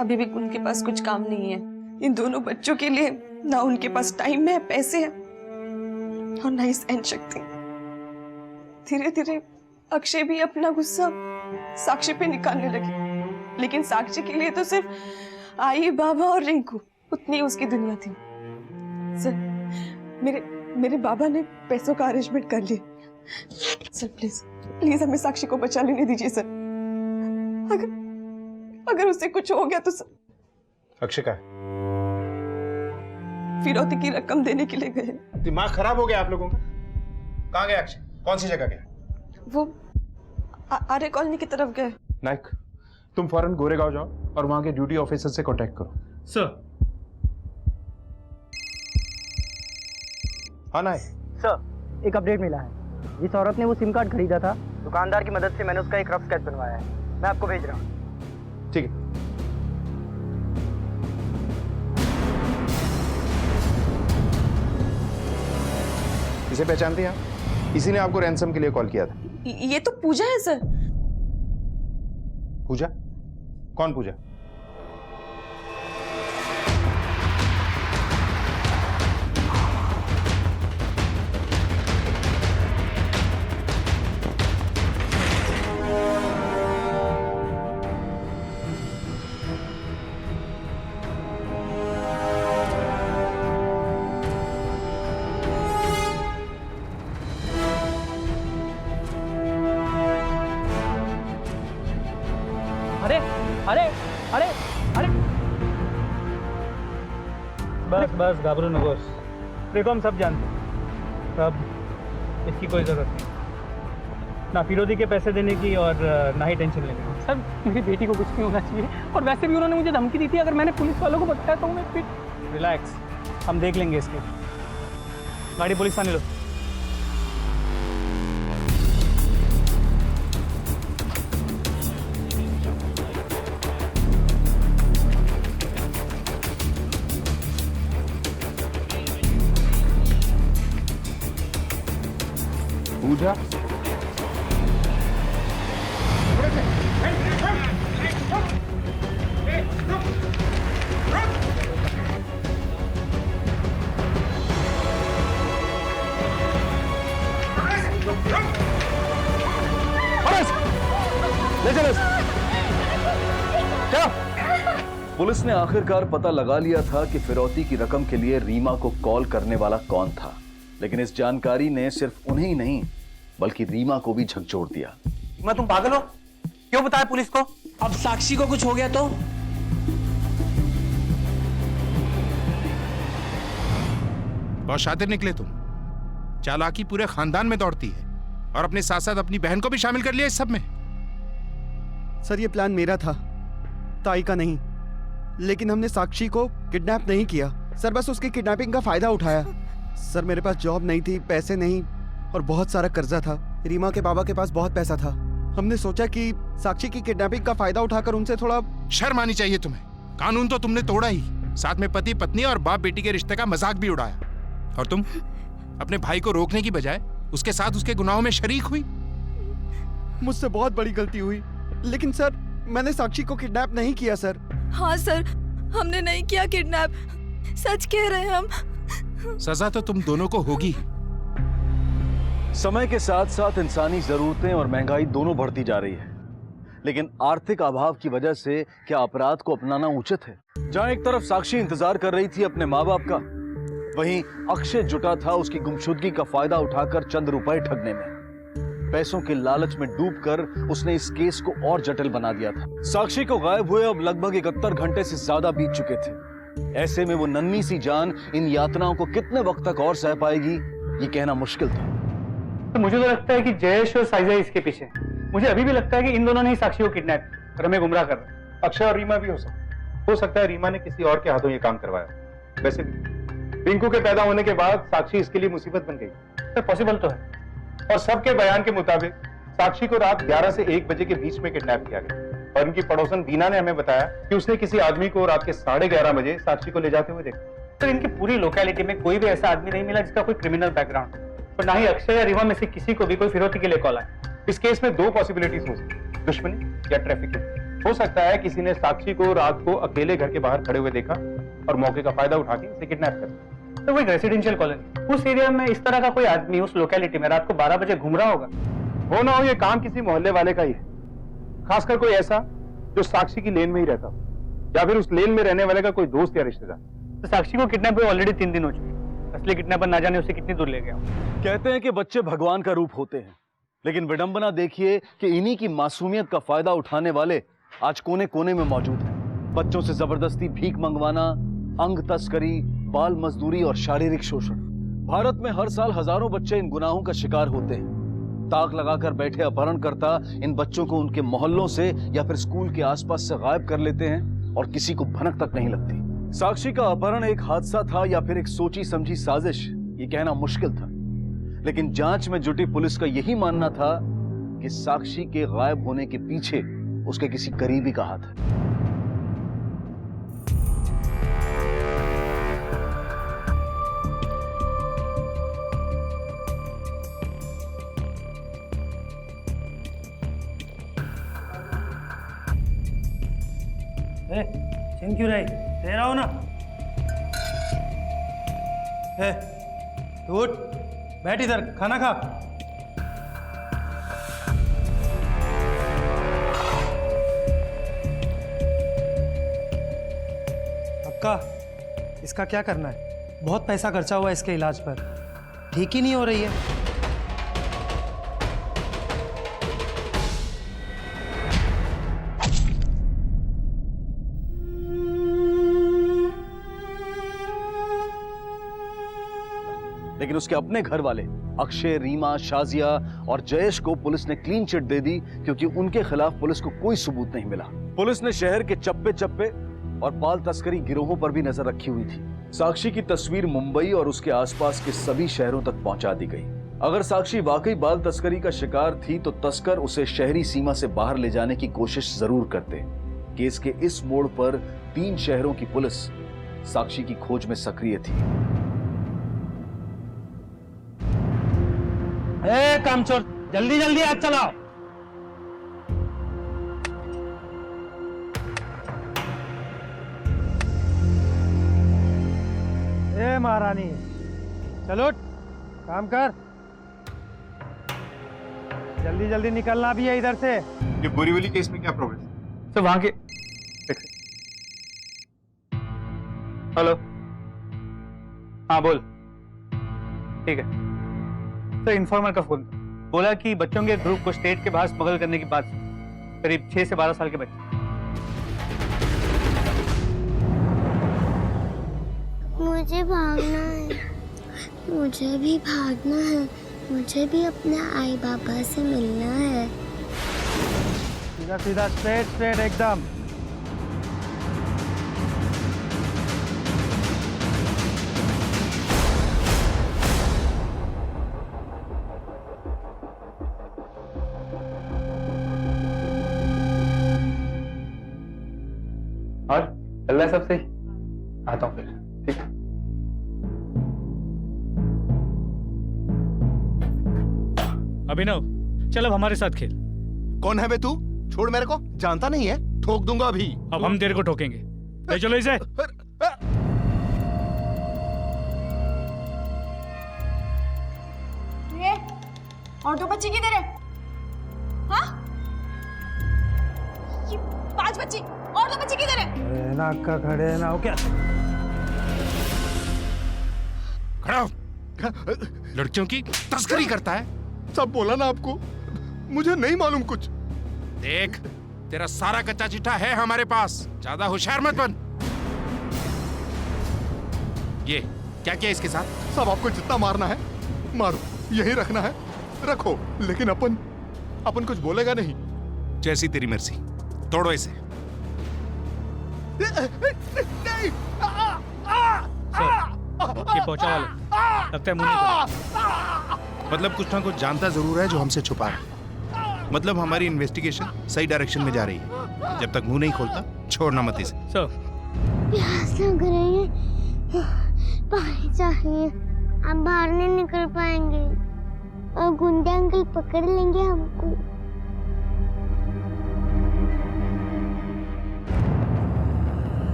अभी भी उनके पास कुछ काम नहीं है। इन दोनों बच्चों के लिए ना उनके पास टाइम है, पैसे है और ना ही सहन शक्ति। धीरे धीरे अक्षय भी अपना गुस्सा साक्षी पे निकालने लगे, लेकिन साक्षी के लिए तो सिर्फ आई, बाबा और रिंकू उतनी उसकी दुनिया थी। सर मेरे बाबा ने पैसों का अरेंजमेंट कर लिया। सर प्लीज प्लीज हमें साक्षी को बचा लेने दीजिए सर। अगर उससे कुछ हो गया तो सर। अक्षय का फिरौती की रकम देने के लिए गए। दिमाग खराब हो गया आप लोगों का। कहाँ गया अक्षय? कौन सी जगह गया? वो आर्य कॉलोनी की तरफ गए। नायक, तुम फौरन गोरेगांव जाओ और वहां के ड्यूटी ऑफिसर से कांटेक्ट करो। सर। हाँ नायक। सर एक अपडेट मिला है। जिस औरत ने वो सिम कार्ड खरीदा था, दुकानदार की मदद से मैंने उसका एक रफ स्केच बनवाया है। मैं आपको भेज रहा हूँ। ठीक है। इसे पहचानते हैं आप? इसी ने आपको रैंसम के लिए कॉल किया था। ये तो पूजा है सर। पूजा? कौन पूजा? अरे अरे अरे अरे बस घाबरू नकोस। देखो हम सब जानते हैं, इसकी कोई ज़रूरत नहीं, ना फिरोदी के पैसे देने की और ना ही टेंशन लेने की। सर मेरी बेटी को कुछ नहीं होना चाहिए, और वैसे भी उन्होंने मुझे धमकी दी थी अगर मैंने पुलिस वालों को बताया तो मैं फिर। रिलैक्स, हम देख लेंगे इसके। गाड़ी पुलिस थाने लो। पूजा ले चलो क्या? पुलिस ने आखिरकार पता लगा लिया था कि फिरौती की रकम के लिए रीमा को कॉल करने वाला कौन था, लेकिन इस जानकारी ने सिर्फ उन्हें ही नहीं बल्कि रीमा को भी झकझोर दिया। रीमा तुम पागल हो? क्यों बताया पुलिस को? अब साक्षी को कुछ हो गया तो? बहुत शातिर निकले तुम। चालाकी पूरे खानदान में दौड़ती है, और अपने साथ साथ अपनी बहन को भी शामिल कर लिया इस सब में। सर ये प्लान मेरा था, ताई का नहीं। लेकिन हमने साक्षी को किडनैप नहीं किया सर, बस उसकी किडनैपिंग का फायदा उठाया। सर मेरे पास जॉब नहीं थी, पैसे नहीं, और बहुत सारा कर्जा था। रीमा के बाबा के पास बहुत पैसा था। हमने सोचा कि साक्षी की किडनैपिंग का फायदा उठाकर उनसे थोड़ा। शर्म आनी चाहिए तुम्हें। कानून तो तुमने तोड़ा ही, साथ में पति पत्नी और बाप बेटी के रिश्ते का मजाक भी उड़ाया। और तुम अपने भाई को रोकने की बजाय उसके साथ उसके गुनाहों में शरीक हुई। मुझसे बहुत बड़ी गलती हुई, लेकिन सर मैंने साक्षी को किडनैप नहीं किया सर। हाँ सर, हमने नहीं किया किडनैप, सच कह रहे हैं हम। सजा तो तुम दोनों को होगी। समय के साथ साथ इंसानी जरूरतें और महंगाई दोनों बढ़ती जा रही है, लेकिन आर्थिक अभाव की वजह से क्या अपराध को अपनाना उचित है? जहां एक तरफ साक्षी इंतजार कर रही थी अपने माँ बाप का, वहीं अक्षय जुटा था उसकी गुमशुदगी का फायदा उठाकर चंद रुपए ठगने में। पैसों के लालच में डूबकर उसने इस केस को और जटिल बना दिया था। साक्षी को गायब हुए अब लगभग 71 घंटे से ज्यादा बीत चुके थे। ऐसे में वो नन्ही सी जान इन यातनाओं को कितने वक्त तक और सह पाएगी, ये कहना मुश्किल था। तो मुझे तो लगता है कि जयेश और साइजा इसके पीछे। मुझे अभी भी लगता है कि इन दोनों ने ही साक्षी को किडनैप और हमें गुमराह कर रहे हैं। अक्षय और रीमा भी हो सकता है रीमा ने किसी और के हाथों ये काम करवाया। वैसे भी रिंकू के पैदा होने के बाद साक्षी इसके लिए मुसीबत बन गई। तो पॉसिबल तो है, और सबके बयान के मुताबिक साक्षी को रात 11 से 1 बजे के बीच में किडनैप किया गया, और इनकी पड़ोसन बीना ने हमें बताया कि उसने किसी आदमी को रात के 11:30 बजे साक्षी को ले जाते हुए देखा। तो इनकी पूरी लोकेलिटी में कोई भी ऐसा आदमी नहीं मिला जिसका कोई क्रिमिनल बैकग्राउंड, तो ना ही अक्षय या रीमा में से किसी को भी कोई फिरौती के लिए कॉल आया। इस केस में 2 पॉसिबिलिटीज हो सकती, दुश्मनी या ट्रैफिकिंग। हो सकता है किसी ने साक्षी को रात को अकेले घर के बाहर खड़े हुए देखा और मौके का फायदा उठा के इसे किडनैप कर दिया। तो वो एक रेसिडेंशियल कॉलोनी, उस एरिया में इस तरह का कोई आदमी उस लोकेलिटी में रात को 12 बजे घूम रहा होगा। हो ना हो ये काम किसी मोहल्ले वाले का ही है, खासकर कोई ऐसा जो साक्षी की लेन में ही रहता हो, या फिर उस लेन में रहने वाले का कोई दोस्त या रिश्तेदार। तो साक्षी को किडनैप हुए ऑलरेडी 3 दिन हो चुके, असली किडनैपर ना जाने उसे कितनी दूर ले गया। कहते हैं कि बच्चे भगवान का रूप होते हैं, लेकिन विडंबना देखिए कि इन्हीं की मासूमियत का फायदा उठाने वाले आज कोने कोने में मौजूद हैं। बच्चों से जबरदस्ती भीख मंगवाना, अंग तस्करी, बाल मजदूरी और शारीरिक शोषण। भारत में हर साल हजारों बच्चे इन गुनाहों का शिकार होते हैं। ताक लगाकर बैठे अपहरणकर्ता इन बच्चों को उनके मोहल्लों से या फिर स्कूल के आसपास से गायब कर लेते हैं और किसी को भनक तक नहीं लगती। साक्षी का अपहरण एक हादसा था या फिर एक सोची समझी साजिश, ये कहना मुश्किल था, लेकिन जांच में जुटी पुलिस का यही मानना था कि साक्षी के गायब होने के पीछे उसके किसी करीबी का हाथ है। चिन क्यों रही? दे रहा हो ना। उठ, बैठ इधर, खाना खा। अक्का, इसका क्या करना है? बहुत पैसा खर्चा हुआ है इसके इलाज पर, ठीक ही नहीं हो रही है। लेकिन उसके अपने घर वाले अक्षय, रीमा, शाजिया और जयेश को पुलिस ने क्लीन चिट दे दी क्योंकि उनके खिलाफ पुलिस को कोई सबूत नहीं मिला। पुलिस ने शहर के चप्पे चप्पे और बाल तस्करी गिरोहों पर भी नजर रखी हुई थी। साक्षी की तस्वीर मुंबई और उसके आसपास के सभी शहरों तक पहुंचा दी गई। अगर साक्षी वाकई बाल तस्करी का शिकार थी तो तस्कर उसे शहरी सीमा से बाहर ले जाने की कोशिश जरूर करते। केस के इस मोड़ पर 3 शहरों की पुलिस साक्षी की खोज में सक्रिय थी। ए कामचोर, जल्दी जल्दी हाथ चलाओ। ए महारानी, चलो काम कर, जल्दी जल्दी निकलना भी है इधर से। ये बोरीवली केस में क्या प्रॉब्लम है? तो वहां के हेलो, हाँ बोल। ठीक है सर, इन्फॉर्मर का फोन बोला कि बच्चों के ग्रुप को स्टेट के बाहर स्मगल करने की बात, करीब 6 से 12 साल के बच्चे। मुझे भागना है, मुझे भी भागना है, मुझे भी अपने आई बाबा से मिलना है। सीधा सीधा स्ट्रेट स्ट्रेट एकदम। और चल रहा है सब सही? आता हूँ फिर, ठीक है। अभिनव, चल अब हमारे साथ खेल। कौन है बे तू? छोड़ मेरे को, जानता नहीं है, ठोक दूंगा अभी। अब हम तेरे को ठोकेंगे। ले चलो इसे। ये और 2 बच्चे किधर है? हाँ? ये 5 बच्चे और 2 बच्चे किधर है? ना अक्का खड़े ना हो क्या? खड़ा हो। लड़कियों की तस्करी करता है। सब बोला ना आपको, मुझे नहीं मालूम कुछ। देख, तेरा सारा कच्चा चिट्ठा है हमारे पास, ज्यादा होशियार मत बन। ये क्या किया इसके साथ? सब आपको जितना मारना है मारो, यही रखना है रखो, लेकिन अपन कुछ बोलेगा नहीं। जैसी तेरी मर्जी, तोड़ो इसे। नहीं। ये पहुंचा वाले, लगता है मुंह नहीं खोला। मतलब कुछ ना कुछ जानता जरूर है जो हमसे छुपा रहा है। मतलब हमारी इन्वेस्टिगेशन सही डायरेक्शन में जा रही है। जब तक मुंह नहीं खोलता छोड़ना मत इसे। प्यास लग रही है, पानी चाहिए। हम बाहर नहीं निकल पाएंगे और गुंडे अंकल पकड़ लेंगे हमको।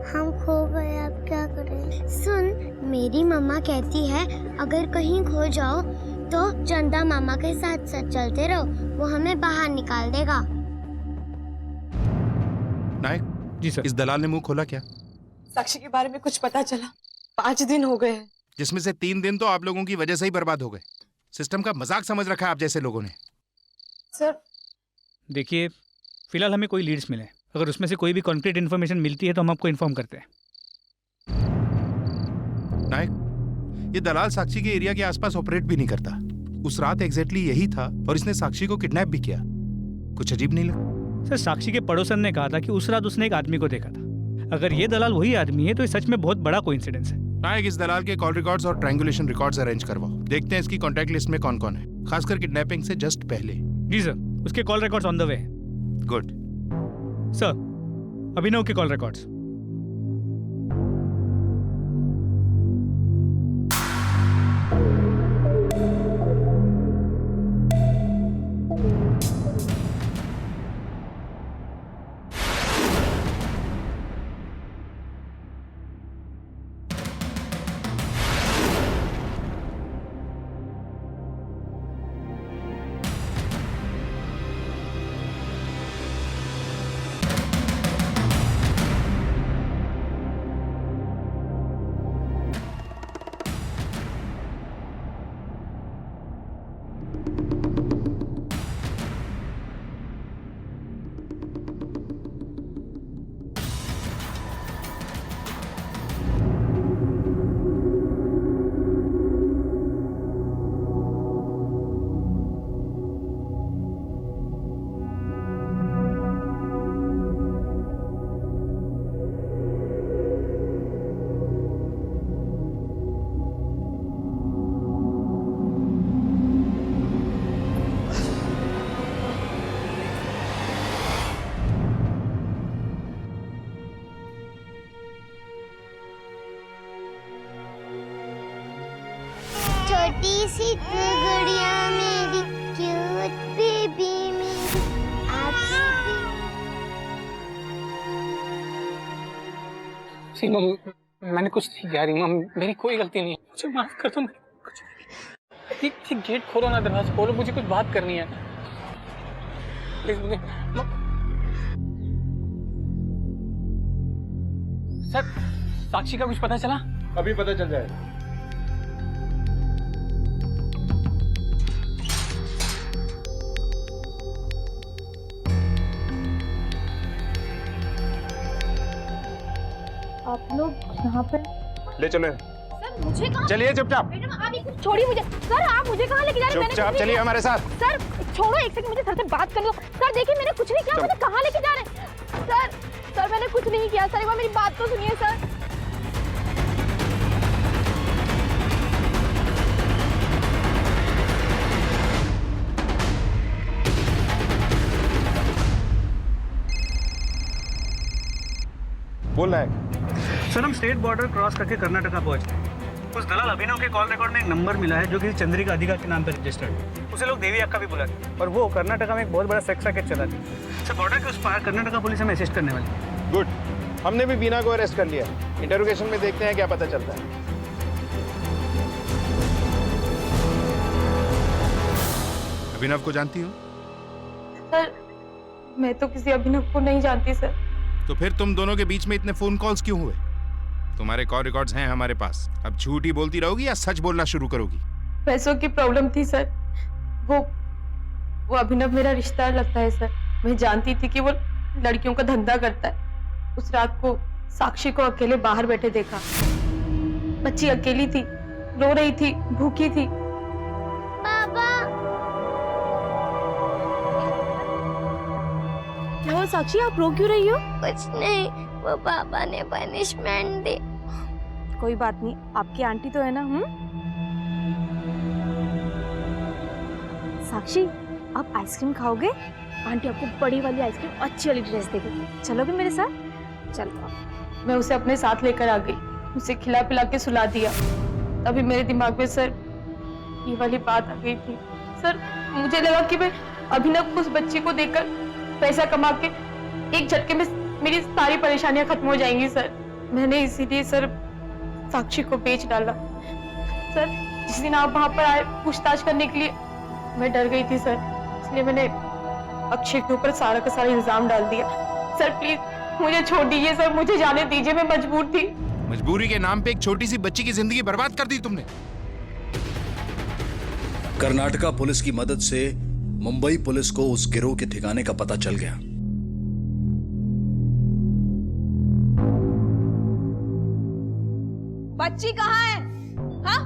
हम खो गए, अब क्या करें? सुन, मेरी मम्मा कहती है अगर कहीं खो जाओ तो चंदा मामा के साथ साथ चलते रहो, वो हमें बाहर निकाल देगा। नायक जी सर। इस दलाल ने मुंह खोला क्या? साक्षी के बारे में कुछ पता चला? 5 दिन हो गए हैं, जिसमें से 3 दिन तो आप लोगों की वजह से ही बर्बाद हो गए। सिस्टम का मजाक समझ रखा है आप जैसे लोगों ने। सर। देखिए, फिलहाल हमें कोई लीड्स मिले, अगर उसमें से कोई भी कॉन्क्रीट इन्फॉर्मेशन मिलती है तो हम आपको इन्फॉर्म करते हैं। नायक, ये दलाल साक्षी के एरिया के आसपास ऑपरेट भी नहीं करता। उस रात एग्जैक्टली यही था और इसने साक्षी को किडनैप भी किया। कुछ अजीब नहीं लगा? सर, साक्षी के पड़ोसन ने कहा था कि उस रात उसने एक आदमी को देखा था। अगर ये दलाल वही आदमी है तो ये सच में बहुत बड़ा कोइंसिडेंस है। नायक, इस दलाल के कॉल रिकॉर्ड्स और ट्रायंगुलेशन रिकॉर्ड्स अरेंज करवाओ। देखते हैं इसकी कॉन्टैक्ट लिस्ट में कौन कौन है, खासकर किडनैपिंग से जस्ट पहले। जी सर, उसके call records on the way हैं। गुड सर, अभिनव के कॉल रिकॉर्ड्स। सीमा, मैंने कुछ नहीं किया रीमा, मेरी कोई गलती नहीं है, मुझे माफ कर दो। गेट खोलो ना, दरवाजा खोलो, मुझे कुछ बात करनी है प्लीज। मुझे सर, साक्षी का कुछ पता चला? अभी पता चल जाएगा। आप लोग यहाँ पे? ले चलो। सर मुझे कहाँ? चलिए चुपचाप। मैडम आप एक छोड़िए मुझे। सर आप मुझे कहाँ लेके जा रहे हैं? चुपचाप चलिए हमारे साथ। सर छोड़ो, एक सेकंड, मुझे सर से बात कर लो। सर देखिए मैंने कुछ नहीं किया, मुझे कहाँ लेके जा रहे हैं? सर मैंने कुछ नहीं किया। सर एक बार मेरी बात तो सुनिए सर। बोलना है सर, हम स्टेट बॉर्डर क्रॉस करके कर्नाटका पहुंच गए। उस दलाल अभिनव के कॉल रिकॉर्ड में एक नंबर मिला है जो किसी चंद्रिका अधिका के नाम पर रजिस्टर्ड। उसे लोग देवी अक्का भी बुलाते हैं और वो कर्नाटका में एक बहुत बड़ा सेक्स रैकेट चलाती है। सर बॉर्डर के उस पार कर्नाटका पुलिस हमें असिस्ट करने वाली है। गुड, हमने भी बीना को अरेस्ट कर लिया। इंटरोगेशन में देखते हैं क्या पता चलता है। अभिनव को जानती हो? सर मैं तो किसी अभिनव को नहीं जानती सर। तो फिर तुम दोनों के बीच में इतने फोन कॉल्स क्यों हुए? तुम्हारे कॉल रिकॉर्ड्स हैं हमारे पास। अब झूठ ही बोलती रहोगी या सच बोलना शुरू करोगी? पैसों की प्रॉब्लम थी सर। वो अभिनव मेरा रिश्तेदार लगता है सर। मैं जानती थी कि वो लड़कियों का धंधा करता है। उस रात को साक्षी को अकेले बाहर बैठे देखा। बच्ची अकेली थी, रो रही थी, भूखी थी। पापा क्या हुआ साक्षी, आप रो क्यों रही हो? कुछ नहीं, वो पापा ने पनिशमेंट दी। कोई बात नहीं, आपकी आंटी तो है ना। साक्षी आप आइसक्रीम खाओगे? आंटी आपको बड़ी वाली आइसक्रीम, अच्छी वाली ड्रेस देगी। चलोगे मेरे साथ? चलो। मैं उसे अपने साथ लेकर आ गई, उसे खिला पिला के सुला दिया। तभी मेरे दिमाग में सर ये वाली बात आ गई थी। सर मुझे लगा कि मैं अभिनव को उस बच्ची को देकर पैसा कमा के एक झटके में मेरी सारी परेशानियां खत्म हो जाएंगी सर। मैंने इसीलिए सर साक्षी को बेच डाला। सर जिस दिन आप वहां पर आए पूछताछ करने के लिए, मैं डर गई थी सर, इसलिए मैंने अक्षय के ऊपर सारा का सारा इल्जाम डाल दिया। सर प्लीज मुझे छोड़ दीजिए सर, मुझे जाने दीजिए, मैं मजबूर थी। मजबूरी के नाम पे एक छोटी सी बच्ची की जिंदगी बर्बाद कर दी तुमने। कर्नाटका पुलिस की मदद से मुंबई पुलिस को उस गिरोह के ठिकाने का पता चल गया। बच्ची कहाँ है? हाँ?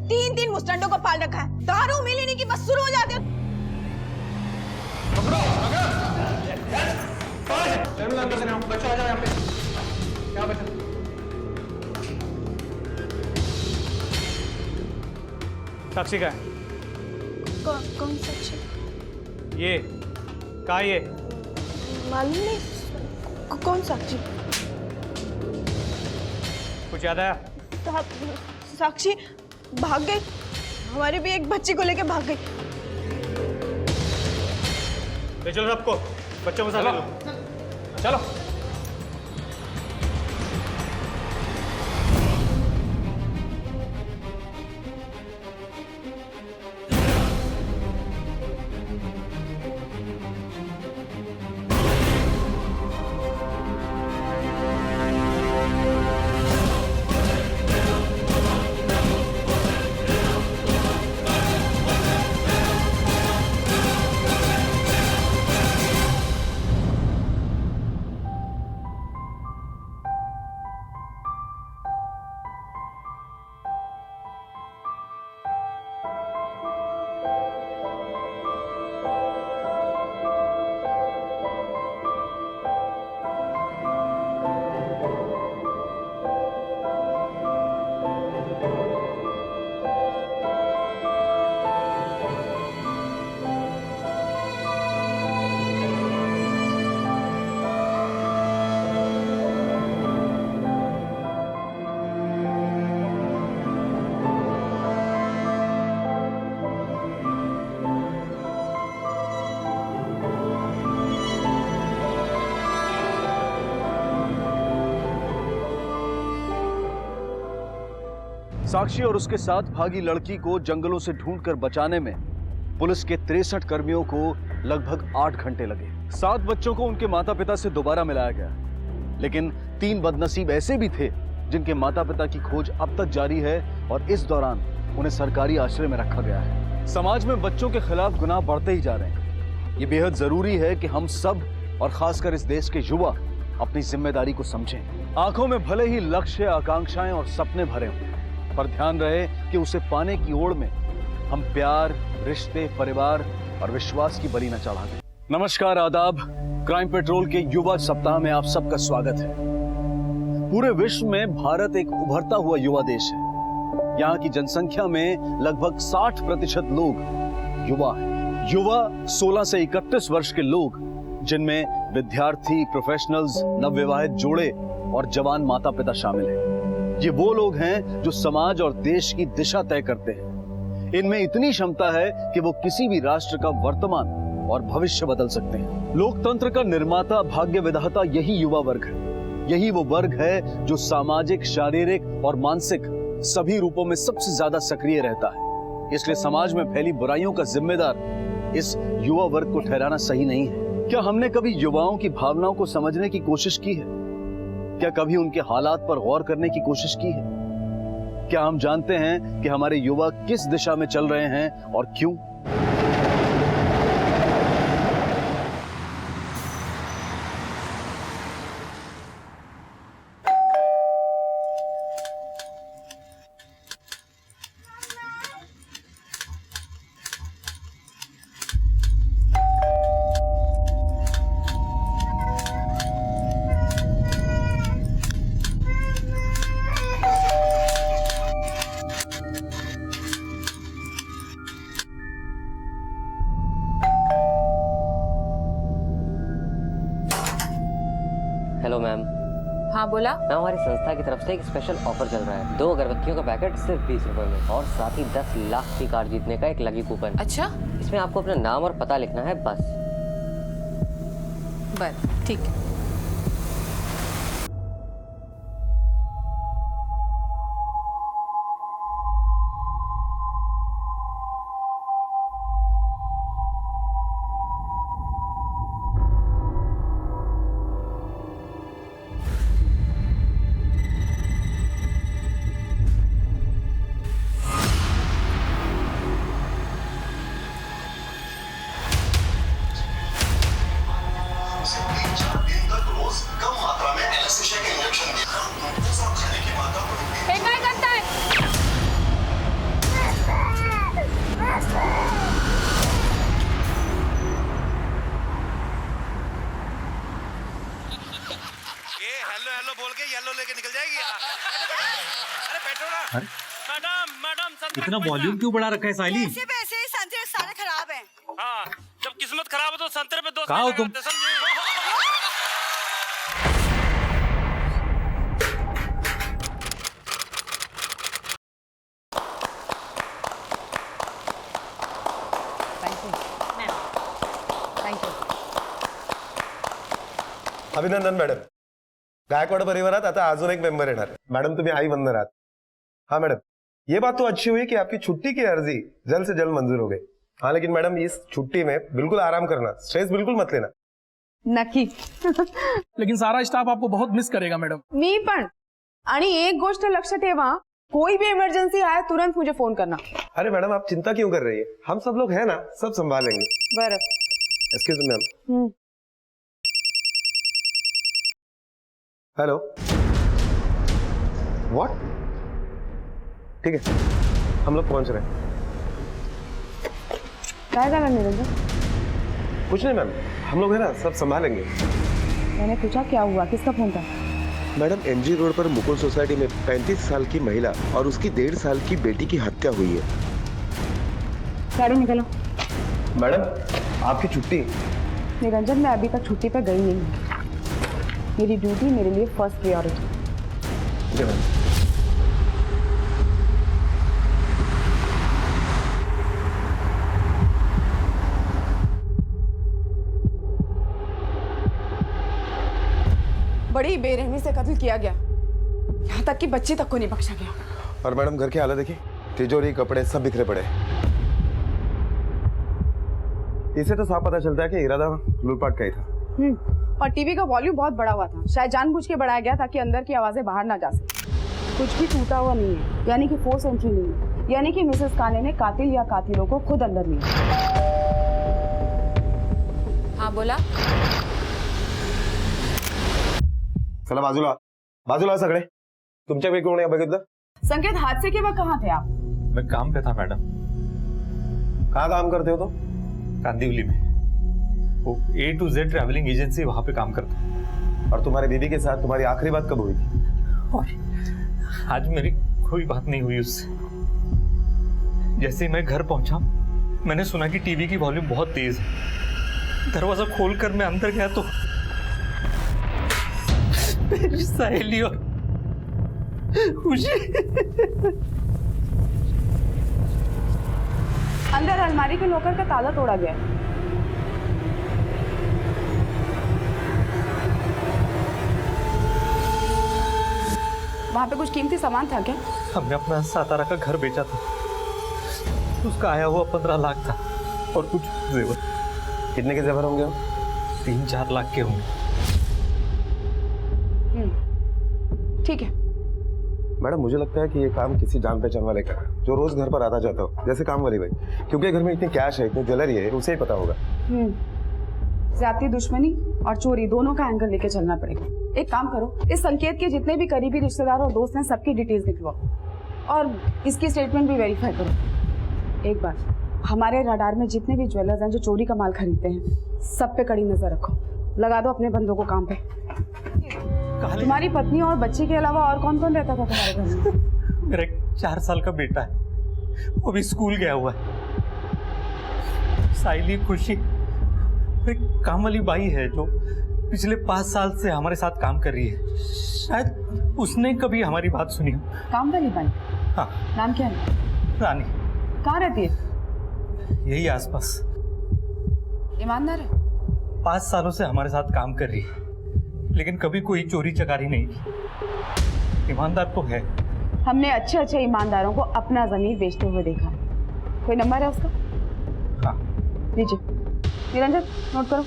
3 मुस्टंडों को पाल रखा है, दारू मिली नहीं कि बस शुरू हो जाते हो। साक्षी का है? कौन साक्षी? ये का ये मालूम नहीं। कौन साक्षी? कुछ याद आया? साक्षी भाग गई, हमारी भी एक बच्ची को लेके भाग गई। ले चलो सबको, बच्चों को साथ ले लो। चलो। साक्षी और उसके साथ भागी लड़की को जंगलों से ढूंढकर बचाने में पुलिस के 63 कर्मियों को लगभग 8 घंटे लगे। 7 बच्चों को उनके माता पिता से दोबारा मिलाया गया, लेकिन 3 बदनसीब ऐसे भी थे जिनके माता पिता की खोज अब तक जारी है और इस दौरान उन्हें सरकारी आश्रय में रखा गया है। समाज में बच्चों के खिलाफ गुनाह बढ़ते ही जा रहे हैं। ये बेहद जरूरी है कि हम सब और खासकर इस देश के युवा अपनी जिम्मेदारी को समझें। आंखों में भले ही लक्ष्य, आकांक्षाएं और सपने भरे हों, पर ध्यान रहे कि उसे पाने की ओर में हम प्यार, रिश्ते, परिवार और विश्वास की बलि न चढ़ा दें। नमस्कार, आदाब। क्राइम पेट्रोल के युवा सप्ताह में आप सबका स्वागत है। पूरे विश्व में भारत एक उभरता हुआ युवा देश है। यहाँ की जनसंख्या में लगभग 60% लोग युवा हैं। युवा 16 से 31 वर्ष के लोग, जिनमें विद्यार्थी, प्रोफेशनल्स, नवविवाहित जोड़े और जवान माता पिता शामिल हैं। ये वो लोग हैं जो समाज और देश की दिशा तय करते हैं। इनमें इतनी क्षमता है कि वो किसी भी राष्ट्र का वर्तमान और भविष्य बदल सकते हैं। लोकतंत्र का निर्माता, भाग्य विधाता यही युवा वर्ग है। यही वो वर्ग है जो सामाजिक, शारीरिक और मानसिक सभी रूपों में सबसे ज्यादा सक्रिय रहता है। इसलिए समाज में फैली बुराइयों का जिम्मेदार इस युवा वर्ग को ठहराना सही नहीं है। क्या हमने कभी युवाओं की भावनाओं को समझने की कोशिश की है? क्या कभी उनके हालात पर गौर करने की कोशिश की है? क्या हम जानते हैं कि हमारे युवा किस दिशा में चल रहे हैं और क्यों? Hello ma'am. हाँ बोला। मैम, हमारी संस्था की तरफ से एक स्पेशल ऑफर चल रहा है। 2 अगरबत्तियों का पैकेट सिर्फ 20 रुपए में, और साथ ही 10 लाख की कार जीतने का एक लकी कूपन। अच्छा, इसमें आपको अपना नाम और पता लिखना है बस। बस ठीक है। इतना वॉल्यूम क्यों बढ़ा रखा है साइली? वैसे ही संतरे सारे खराब हैं। हाँ, जब किस्मत खराब हो तो संतरे पे दोस्त कहाँ हो तुम? अभिनंदन मॅडम. गायकवाड परिवारात आता अजून एक मेंबर येणार. मॅडम तुम्ही आई बनणार आहात. हाँ मैडम, ये बात तो अच्छी हुई कि आपकी छुट्टी की अर्जी जल्द से जल्द मंजूर हो गई. हाँ लेकिन मैडम, इस छुट्टी में बिल्कुल आराम करना, स्ट्रेस बिल्कुल मत लेना. नक्की. लेकिन सारा स्टाफ आपको बहुत मिस करेगा मॅडम. मी पण. आणि एक गोष्ट लक्षात ठेवा, कोई भी इमरजेंसी आए तुरंत मुझे फोन करना. अरे मैडम, आप चिंता क्यों कर रही है? हम सब लोग हैं ना, सब संभालेंगे. बरं. Excuse me ma'am. Hello. What? ठीक है, हम लोग पहुंच रहे हैं. क्या करना निरंजन? कुछ नहीं मैम, हम लोग है ना, सब संभालेंगे. मैंने पूछा क्या हुआ, किसका फोन था? मैडम, एमजी रोड पर मुकुल सोसाइटी में 35 साल की महिला और उसकी 1.5 साल की बेटी की हत्या हुई है. गाड़ी निकालो. मैडम, आपकी छुट्टी. निरंजन, मैं अभी तक छुट्टी पर गई नहीं हूँ. मेरी ड्यूटी मेरे लिए फर्स्ट प्रायोरिटी. जी मैम. बड़ी बेरहमी से कत्ल किया गया, यहाँ तक कि बच्ची तक को नहीं बख्शा गया. और मैडम घर की हालत देखिए, तिजोरी कपड़े सब बिखरे पड़े। इसे तो साफ पता चलता है कि इरादा लूटपाट का ही था। और टीवी का वॉल्यूम बहुत बड़ा हुआ था, शायद जानबूझ के बढ़ाया गया ताकि अंदर की आवाजें बाहर ना जा सके। कुछ भी टूटा हुआ नहीं है, यानी कि फोर्स एंट्री नहीं है, यानी कि मिसेस काने ने कातिल या कातिलों को खुद अंदर लिया। हाँ बोला। चला बाजूला सगळे, तुमच्याकडे कोण आहे बघितलं? संकेत, हादसे के वक्त कहाँ थे आप? मैं काम पे था मैडम। कहाँ काम करते हो तो? कांदिवली में, वो A to Z travelling agency, वहां पे काम करता हूँ। और तुम्हारी बीवी के साथ तुम्हारी आखिरी बात कब हुई थी? और आज मेरी कोई बात नहीं हुई उससे। जैसे ही मैं घर पहुंचा, मैंने सुना कि टीवी की वॉल्यूम बहुत तेज है। दरवाजा खोलकर मैं अंदर गया तो मेरी सहेली और खुशी अंदर अलमारी के लॉकर का ताला तोड़ा गया। वहां पे कुछ कीमती सामान था क्या? हमने अपना सातारा का घर बेचा था, उसका आया हुआ 15 लाख था और कुछ जेवर। कितने के जेवर होंगे? 3-4 लाख के होंगे। ठीक है मैडम, मुझे लगता है कि ये काम किसी जान पहचान वाले का है, जो रोज घर पर आता जाता हो, जैसे काम वाली भाई। क्योंकि घर में इतनी कैश है, इतनी ज्वेलरी है, उसे ही पता होगा। ज्यादती, दुश्मनी और चोरी दोनों का एंगल लेके चलना पड़ेगा। एक काम करो, इस संकेत के जितने भी करीबी रिश्तेदार और दोस्त हैं, सबकी डिटेल्स निकलवाओ और इसकी स्टेटमेंट भी वेरीफाई करो। एक बार हमारे रडार में जितने भी ज्वेलर्स हैं जो चोरी का माल खरीदते हैं, सब पे कड़ी नजर रखो। लगा दो अपने बंदों को काम पे। तुम्हारी पत्नी और बच्चे के अलावा और कौन कौन रहता था तुम्हारे घर में? मेरा 4 साल का बेटा है, वो भी स्कूल गया हुआ है। साइली, खुशी, एक काम वाली बाई है जो पिछले 5 साल से हमारे साथ काम कर रही है। शायद उसने कभी हमारी बात सुनी हो। काम वाली बाई? हाँ। नाम क्या है? रानी। कहाँ रहती है? यही आसपास। ईमानदार है? 5 सालों से हमारे साथ काम कर रही है, लेकिन कभी कोई चोरी चकारी नहीं की। ईमानदार तो है। हमने अच्छे अच्छे ईमानदारों को अपना जमीन बेचते हुए देखा है। कोई नंबर है उसका? हाँ। लीजिए निरंजन, नोट करो।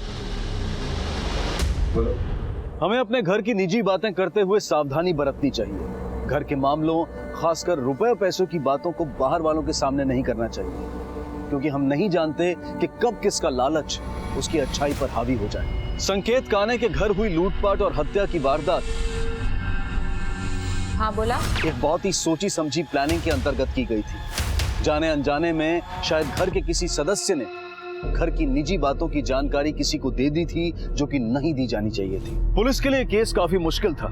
हमें अपने घर की निजी बातें करते हुए सावधानी बरतनी चाहिए। घर के मामलों, खासकर रुपए पैसों की बातों को बाहर वालों के सामने नहीं करना चाहिए, क्योंकि हम नहीं जानते कि कब किसका लालच उसकी अच्छाई पर हावी हो जाए। संकेत काने के घर हुई लूटपाट और हत्या की वारदात हाँ बोला। एक बहुत ही सोची समझी प्लानिंग के अंतर्गत की गई थी। जाने अनजाने में शायद घर के किसी सदस्य ने घर की निजी बातों की जानकारी किसी को दे दी थी, जो कि नहीं दी जानी चाहिए थी। पुलिस के लिए केस काफी मुश्किल था,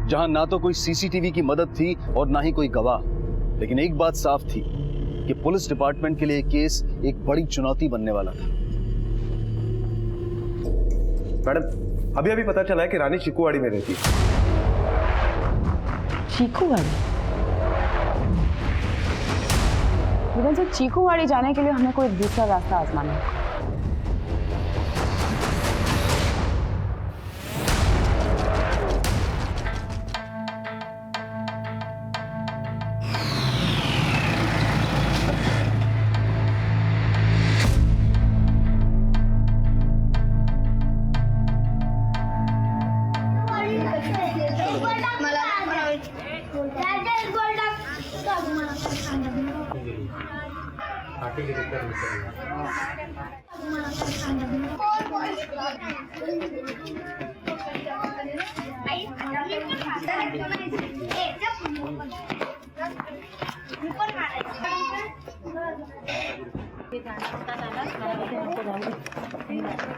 जहां ना तो कोई सीसीटीवी की मदद थी और ना ही कोई गवाह। लेकिन एक बात साफ थी कि पुलिस डिपार्टमेंट के लिए केस एक बड़ी चुनौती बनने वाला था। मैडम, अभी अभी पता चला है कि रानी चिकूवाड़ी में रहती है। चीकूवाड़ी? निरंजन, चीकूवाड़ी जाने के लिए हमें कोई दूसरा रास्ता आजमाना है।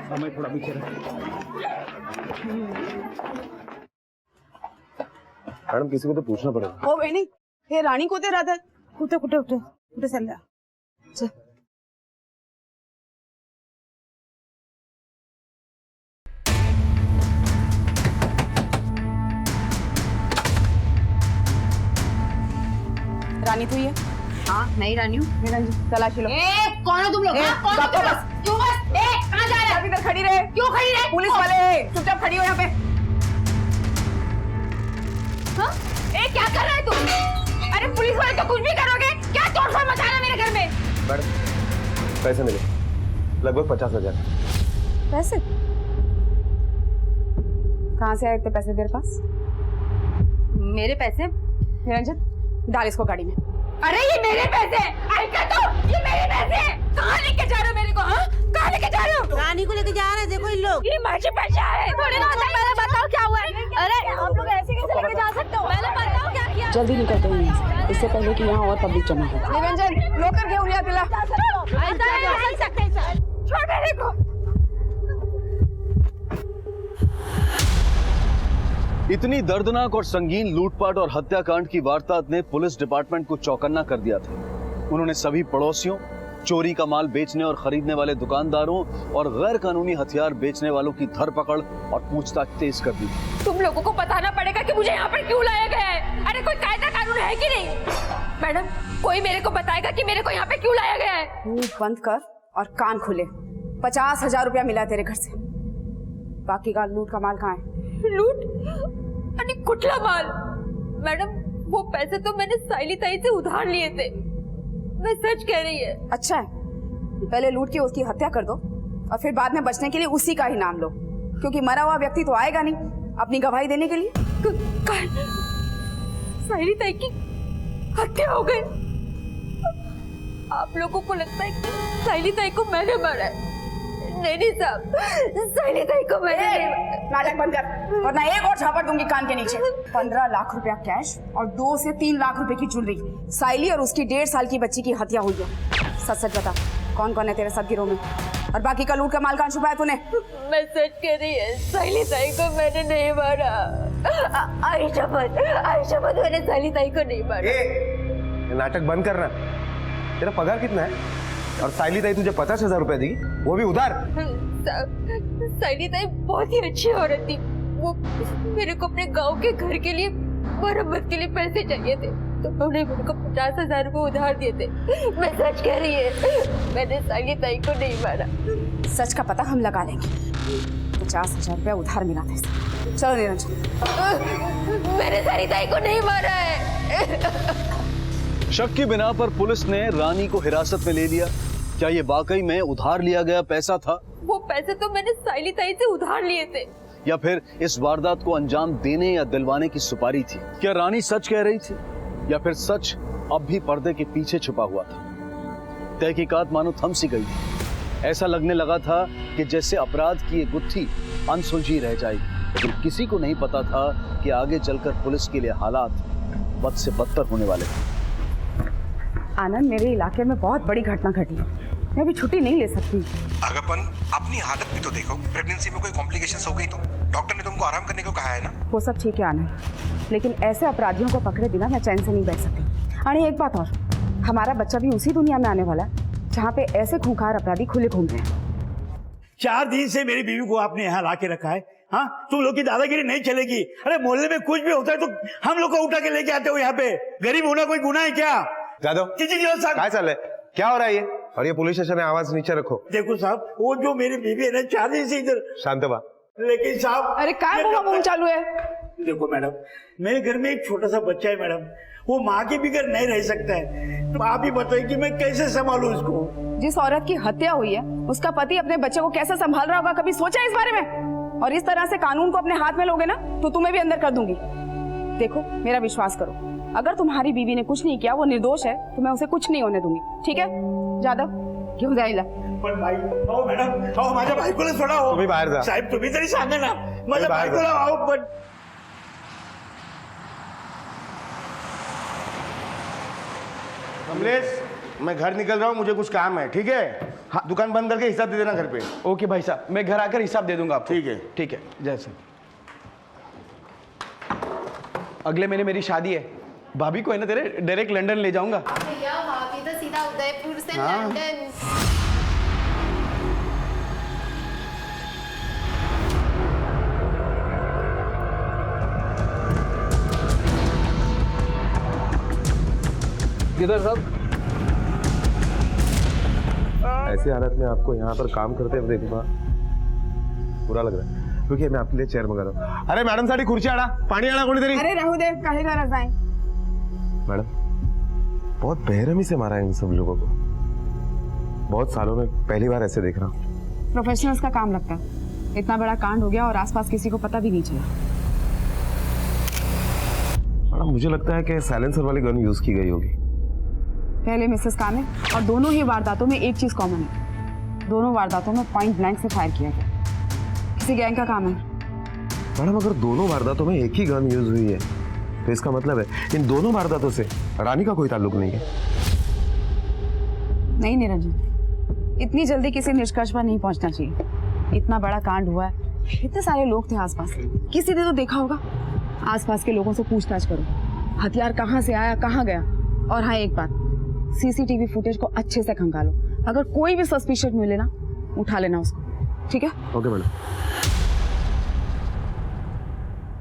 हमें थोड़ा पीछे मैडम, किसी को तो पूछना पड़ेगा। ओ वेणी, हे राणी कोते राहतात? कुठे कुठे कुठे कुठे चालल्या? चल. रानी तू ये? हाँ नहीं रानी हूँ। निरंजन, तलाशी लो। कौन हो तुम लोग? कौन हो तुम लोग? क्यों बस? कहाँ जा रहे हो? इधर खड़ी रहे। क्यों खड़ी रहे? पुलिस वाले, चुपचाप खड़ी हो यहाँ पे। हाँ? क्या कर रहा है तू? अरे पुलिस वाले तो कुछ भी करोगे? क्या तोड़फोड़ मचा रहे मेरे घर में? मैडम पैसे मिले लगभग 50,000। पैसे कहाँ से आए इतने पैसे तेरे पास? मेरे पैसे? निरंजन डाल इसको गाड़ी में। अरे ये मेरे पैसे, आई क्या तो ये मेरे पैसे, कहाँ लेके जा रहे हो मेरे को? हाँ कहाँ लेके जा रहे हो? रानी को लेके जा रहे हैं, देखो इन लोग। ये माझे पैसे आए थोड़ी ना होता है। पहले बताओ क्या हुआ है? अरे आप लोग ऐसे कैसे लेके जा सकते हो? पहले बताओ क्या किया? जल्दी निकलते हैं यहाँ से, इससे पहले कि यहाँ और पब्लिक जमा हो। निरंजन लोकर घेऊन या तिला। छोड़ मेरे को। इतनी दर्दनाक और संगीन लूटपाट और हत्याकांड की वारदात ने पुलिस डिपार्टमेंट को चौकन्ना कर दिया था। उन्होंने सभी पड़ोसियों, चोरी का माल बेचने और खरीदने वाले दुकानदारों और गैर कानूनी हथियार बेचने वालों की धरपकड़ और पूछताछ तेज कर दी। तुम लोगों को बताना पड़ेगा कि मुझे यहाँ पर क्यों लाया गया है। अरे कोई कायदा कानून है कि नहीं? मैडम कोई मेरे को बताएगा कि मेरे को यहाँ पे क्यों लाया गया है? मुंह बंद कर और कान खोले। 50,000 रुपया मिला तेरे घर से, बाकी का लूट का माल कहाँ है? लूट? अरे कुटला माल। मैडम वो पैसे तो मैंने साइली ताई से उधार लिए थे। मैं सच कह रही है। अच्छा है, पहले लूट के उसकी हत्या कर दो और फिर बाद में बचने के लिए उसी का ही नाम लो, क्योंकि मरा हुआ व्यक्ति तो आएगा नहीं अपनी गवाही देने के लिए। साइली ताई की हत्या हो गई। आप लोगों को लगता है कि साइली ताई को मैंने मारा है? नहीं साहब, साइली ताई को मैंने। नाटक बंद कर वरना एक और झापड़ दूंगी कान के नीचे। 15 लाख रुपया कैश और 2 से 3 लाख रुपए की ज्वेलरी। साइली और उसकी 1.5 साल की बच्ची की हत्या हुई है। सच सच बता, कौन कौन है तेरे साथ गिरोह में और बाकी का लूट का माल कहाँ छुपाया तूने? मैं सच कह रही है, साइली ताई को मैंने नहीं मारा। आई शपथ मैंने साइली ताई को नहीं मारा। ये नाटक बंद करना। तेरा पगार कितना है? और साइली ताई तुझे 50,000 रुपए देगी, वो भी उधार। साइली ताई बहुत ही अच्छी औरत थी। वो मेरे को अपने गांव के घर के लिए मरम्मत के लिए पैसे चाहिए थे, तो उन्होंने मेरे को 50,000 रुपए उधार दिए थे। मैं सच कह रही है, मैंने साइली ताई को नहीं मारा। सच का पता हम लगा लेंगे। 50,000 रुपया उधार मिला था इसे। चलो निरंजन। मैंने साइली ताई को नहीं मारा है। शक की बिना पर पुलिस ने रानी को हिरासत में ले लिया। क्या ये वाकई में उधार लिया गया पैसा था? वो पैसे तो मैंने साइली ताई से उधार लिए थे। या फिर इस वारदात को अंजाम देने या दिलवाने की सुपारी थी? क्या रानी सच कह रही थी या फिर सच अब भी पर्दे के पीछे छुपा हुआ था? तहकीकात मानो थम सी गई थी। ऐसा लगने लगा था कि जैसे अपराध की ये गुत्थी अनसुलझी रह जाएगी, लेकिन किसी को नहीं पता था कि आगे चलकर पुलिस के लिए हालात बद से बदतर होने वाले थे। आनंद, मेरे इलाके में बहुत बड़ी घटना घटी है, मैं अभी छुट्टी नहीं ले सकती। अगरपन, अपनी हालत भी तो देखो। प्रेगनेंसी में कोई कॉम्प्लिकेशंस हो गई तो डॉक्टर ने तुमको आराम करने को कहा है ना? वो सब ठीक है आनंद, लेकिन ऐसे अपराधियों को पकड़े बिना मैं चैन से नहीं बैठ सकती। अरे एक बात और, हमारा बच्चा भी उसी दुनिया में आने वाला है जहाँ पे ऐसे खूंखार अपराधी खुले घूम रहे हैं। 4 दिन से मेरी बीवी को आपने यहाँ ला के रखा है। हाँ, तुम लोग की दादागिरी नहीं चलेगी। अरे मोहल्ले में कुछ भी होता है तो हम लोग को उठा के लेके आते हो यहाँ पे। गरीब होना कोई गुनाह है क्या? जादव, क्या चल रहा है? क्या हो रहा है ये? और ये पुलिस स्टेशन है, आवाज नीचे रखो। देखो साहब, वो जो मेरी बीवी है ना 4 दिन से इधर। शांत बा। लेकिन साहब, अरे क्या मुंह चालू है? देखो मैडम, मेरे घर में एक छोटा सा बच्चा है मैडम, वो माँ के बिगैर नहीं रह सकता है। तो आप ही बताइए कि मैं कैसे संभालूं उसको? जिस औरत की हत्या हुई है उसका पति अपने बच्चे को कैसे संभाल रहा होगा, कभी सोचा इस बारे में? और इस तरह से कानून को अपने हाथ में लोगे ना तो तुम्हें भी अंदर कर दूंगी। देखो मेरा विश्वास करो, अगर तुम्हारी बीवी ने कुछ नहीं किया, वो निर्दोष है, तो मैं उसे कुछ नहीं होने दूंगी। ठीक है जादव, क्यों जाएगा? पण भाई, आओ मैडम, आओ माझ्या बायकोला सोडाओ। तुम्ही बाहेर जा साहेब, तुम्ही तरी सांगा ना माझ्या बायकोला। आओ पण कमलेश, मैं घर निकल रहा हूँ, मुझे कुछ काम है। ठीक है? हाँ, दुकान बंद करके हिसाब दे देना घर पे। ओके भाई साहब, मैं घर आकर हिसाब दे दूंगा आपको। ठीक है। ठीक है, जय सिंह। अगले महीने मेरी शादी है, भाभी को है ना तेरे डायरेक्ट लंदन ले जाऊंगा। भैया भाभी तो सीधा उदयपुर से हाँ। लंदन। किधर साहब? ऐसी हालत में आपको यहाँ पर काम करते हुए देखूंगा, बुरा लग रहा है। क्योंकि मैं आपके लिए चेयर मंगा रहा हूँ। अरे मॅडम साठी खुर्ची आणा, पाणी आणा कोणीतरी। अरे राहू दे, काही गरज नाही। मॅडम बहुत बेरहमी से मारा है इन सब लोगों को। बहुत सालों में पहली बार ऐसे देख रहा हूँ। प्रोफेशनल्स का काम लगता है। इतना बड़ा कांड हो गया और आसपास किसी को पता भी नहीं चला। मैडम मुझे लगता है कि साइलेंसर वाली गन यूज की गई होगी। पहले मिसेस काने और दोनों ही वारदातों में एक चीज कॉमन है, दोनों वारदातों में पॉइंट ब्लैंक से फायर किया गया। किसी गैंग का काम है। मैडम अगर दोनों वारदातों में एक ही गन यूज हुई है तो इसका मतलब है इन दोनों वारदातों से रानी का कोई ताल्लुक नहीं है। नहीं निरंजन, इतनी जल्दी किसी निष्कर्ष पर नहीं पहुंचना चाहिए। इतना बड़ा कांड हुआ है, इतने सारे लोग थे आसपास, किसी ने तो देखा होगा। आसपास के लोगों से पूछताछ करो, हथियार कहाँ से आया, कहाँ गया। और हाँ एक बात, सीसीटीवी फुटेज को अच्छे से खंगालो। अगर कोई भी सस्पिशियस मिले ना, उठा लेना उसको, ठीक है? Okay madam.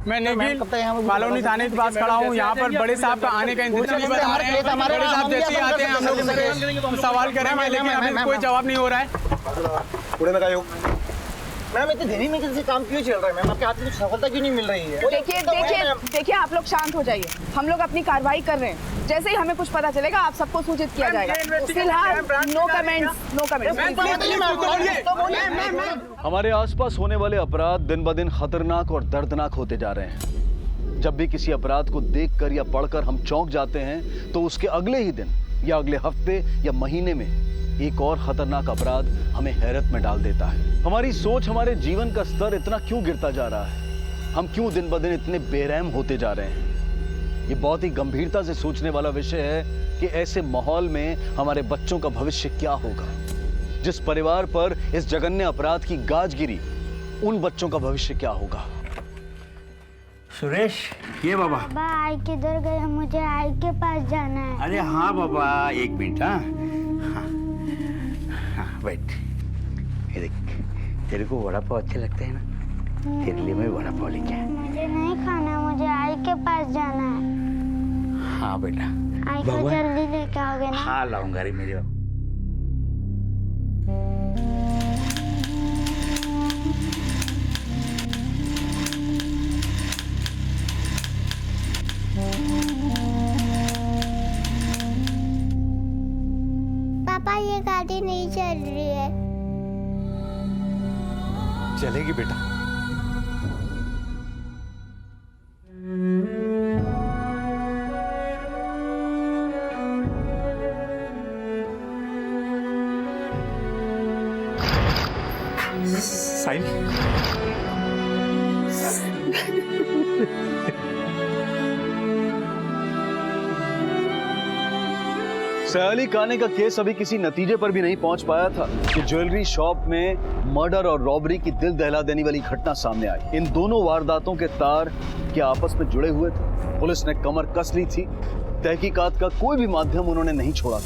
मैं निखिल कॉलोनी थाने के पास खड़ा हूँ। यहाँ पर बड़े साहब का आने का इंतजार नहीं बता रहे हैं। बड़े साहब जैसे ही आते हैं हम लोग उनसे सवाल करेंगे, लेकिन अभी कोई जवाब नहीं हो रहा है। मैम इतनी धीमी में किसी काम क्यों चल रहा है? मैम आपके हाथ में कुछ सफलता क्यों नहीं मिल रही है? देखिए आप लोग शांत हो जाइए। हम लोग अपनी कार्रवाई कर रहे हैं। जैसे ही हमें कुछ पता चलेगा आप सबको सूचित किया जाएगा। फिलहाल नो कमेंट्स, नो कमेंट्स। हमारे आसपास होने वाले अपराध दिन ब दिन खतरनाक और दर्दनाक होते जा रहे हैं। जब भी किसी अपराध को देखकर या पढ़कर हम चौंक जाते हैं तो उसके अगले ही दिन या अगले हफ्ते या महीने में एक और खतरनाक अपराध हमें हैरत में डाल देता है। हमारी सोच, हमारे जीवन का स्तर इतना क्यों गिरता जा रहा है? हम क्यों दिन ब दिन इतने बेरहम होते जा रहे हैं? ये बहुत ही गंभीरता से सोचने वाला विषय है कि ऐसे माहौल में हमारे बच्चों का भविष्य क्या होगा। जिस परिवार पर इस जघन्य अपराध की गाज गिरी, उन बच्चों का भविष्य क्या होगा? सुरेश, ये बाबा। बाबा आई किधर गए? मुझे आई के पास जाना है। अरे हाँ बाबा, एक मिनट। हाँ बैठ। ये देख, तेरे को वड़ा पाव अच्छे लगते हैं ना? तेरे लिए मैं वड़ा पाव लेके आया। मुझे नहीं खाना, मुझे आई के पास जाना है। हाँ बेटा। आई को जल्दी लेके आओगे ना? हाँ लाऊंगा रे मेरे बाबा। पापा ये गाड़ी नहीं चल रही है। चलेगी बेटा। साहिल, सयाली काने का केस अभी किसी नतीजे पर भी नहीं पहुंच पाया था कि ज्वेलरी शॉप में मर्डर और रॉबरी की दिल दहला देने वाली घटना सामने आई। इन दोनों वारदातों के तार क्या आपस में जुड़े हुए थे? पुलिस ने कमर कस ली थी। तहकीकात का कोई भी माध्यम उन्होंने नहीं छोड़ा था।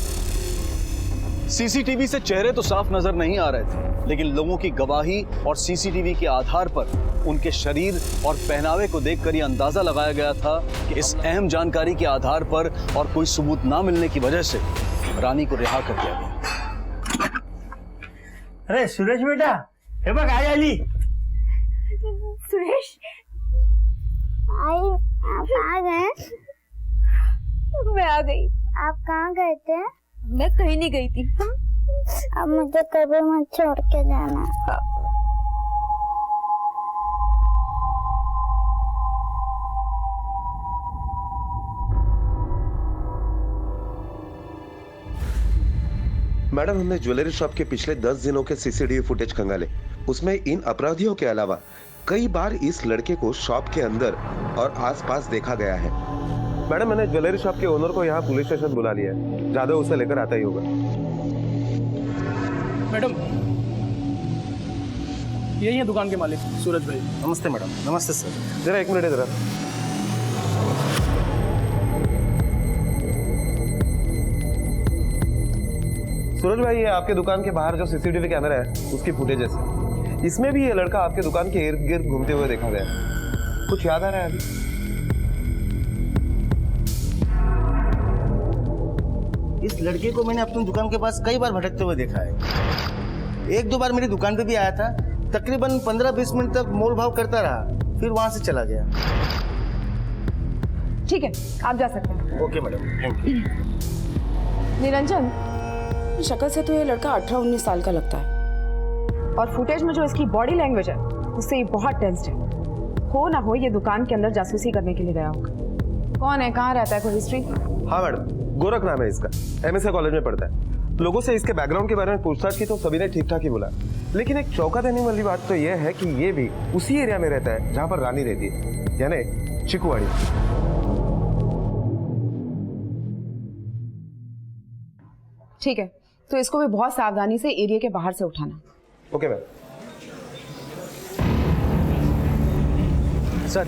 सीसीटीवी से चेहरे तो साफ नजर नहीं आ रहे थे, लेकिन लोगों की गवाही और सीसीटीवी के आधार पर उनके शरीर और पहनावे को देखकर यह अंदाजा लगाया गया था कि इस अहम जानकारी के आधार पर और कोई सबूत ना मिलने की वजह से रानी को रिहा कर दिया गया। अरे सुरेश बेटा, हे बघ आई आली। सुरेश, आई आप आ गए? मैं आ गई। आप कहाँ गए थे? मैं कहीं नहीं गई थी। अब मुझे कभी मत छोड़ के जाना। मैडम हमने ज्वेलरी शॉप के पिछले 10 दिनों के सीसीटीवी फुटेज खंगाले। उसमें इन अपराधियों के अलावा कई बार इस लड़के को शॉप के अंदर और आसपास देखा गया है। मैडम मैंने ज्वेलरी शॉप के ओनर को यहाँ पुलिस स्टेशन बुला लिया है। जादव उसे लेकर आता ही होगा। मैडम, यही है दुकान के मालिक सूरज भाई। नमस्ते मैडम। नमस्ते सर। जरा एक मिनट है जरा। सूरज भाई, ये आपके दुकान के बाहर जो सीसीटीवी कैमरा है उसकी फुटेज है। इसमें भी ये लड़का आपके दुकान के इर्द गिर्द घूमते हुए देखा गया। कुछ याद आ रहा है अभी? इस लड़के को मैंने अपनी दुकान के पास कई बार भटकते हुए देखा है। एक दो बार मेरी दुकान पे भी आया था। तकरीबन 15-20 मिनट तक मोल भाव करता रहा, फिर वहां से चला गया। ठीक है, आप जा सकते हैं। Okay madam, thank you. Niranjan, शक्ल से तो ये लड़का 18-19 साल का लगता है और फुटेज में जो इसकी बॉडी लैंग्वेज है उससे ये बहुत टेंस्ड है। हो ना हो ये दुकान के अंदर जासूसी करने के लिए गया होगा। कौन है, कहाँ रहता है, कोई हिस्ट्री? हाँ मैडम, गोरख नाम है इसका, MSA कॉलेज में पढ़ता है। लोगों से इसके बैकग्राउंड के बारे में पूछताछ की तो सभी ने ठीक ठाक ही बोला, लेकिन एक चौंका देने वाली बात तो यह है कि ये भी उसी एरिया में रहता है जहाँ पर रानी रहती है, यानी चिकुवाड़ी। ठीक है, तो इसको भी बहुत सावधानी से एरिया के बाहर से उठाना। Okay ma'am. सर,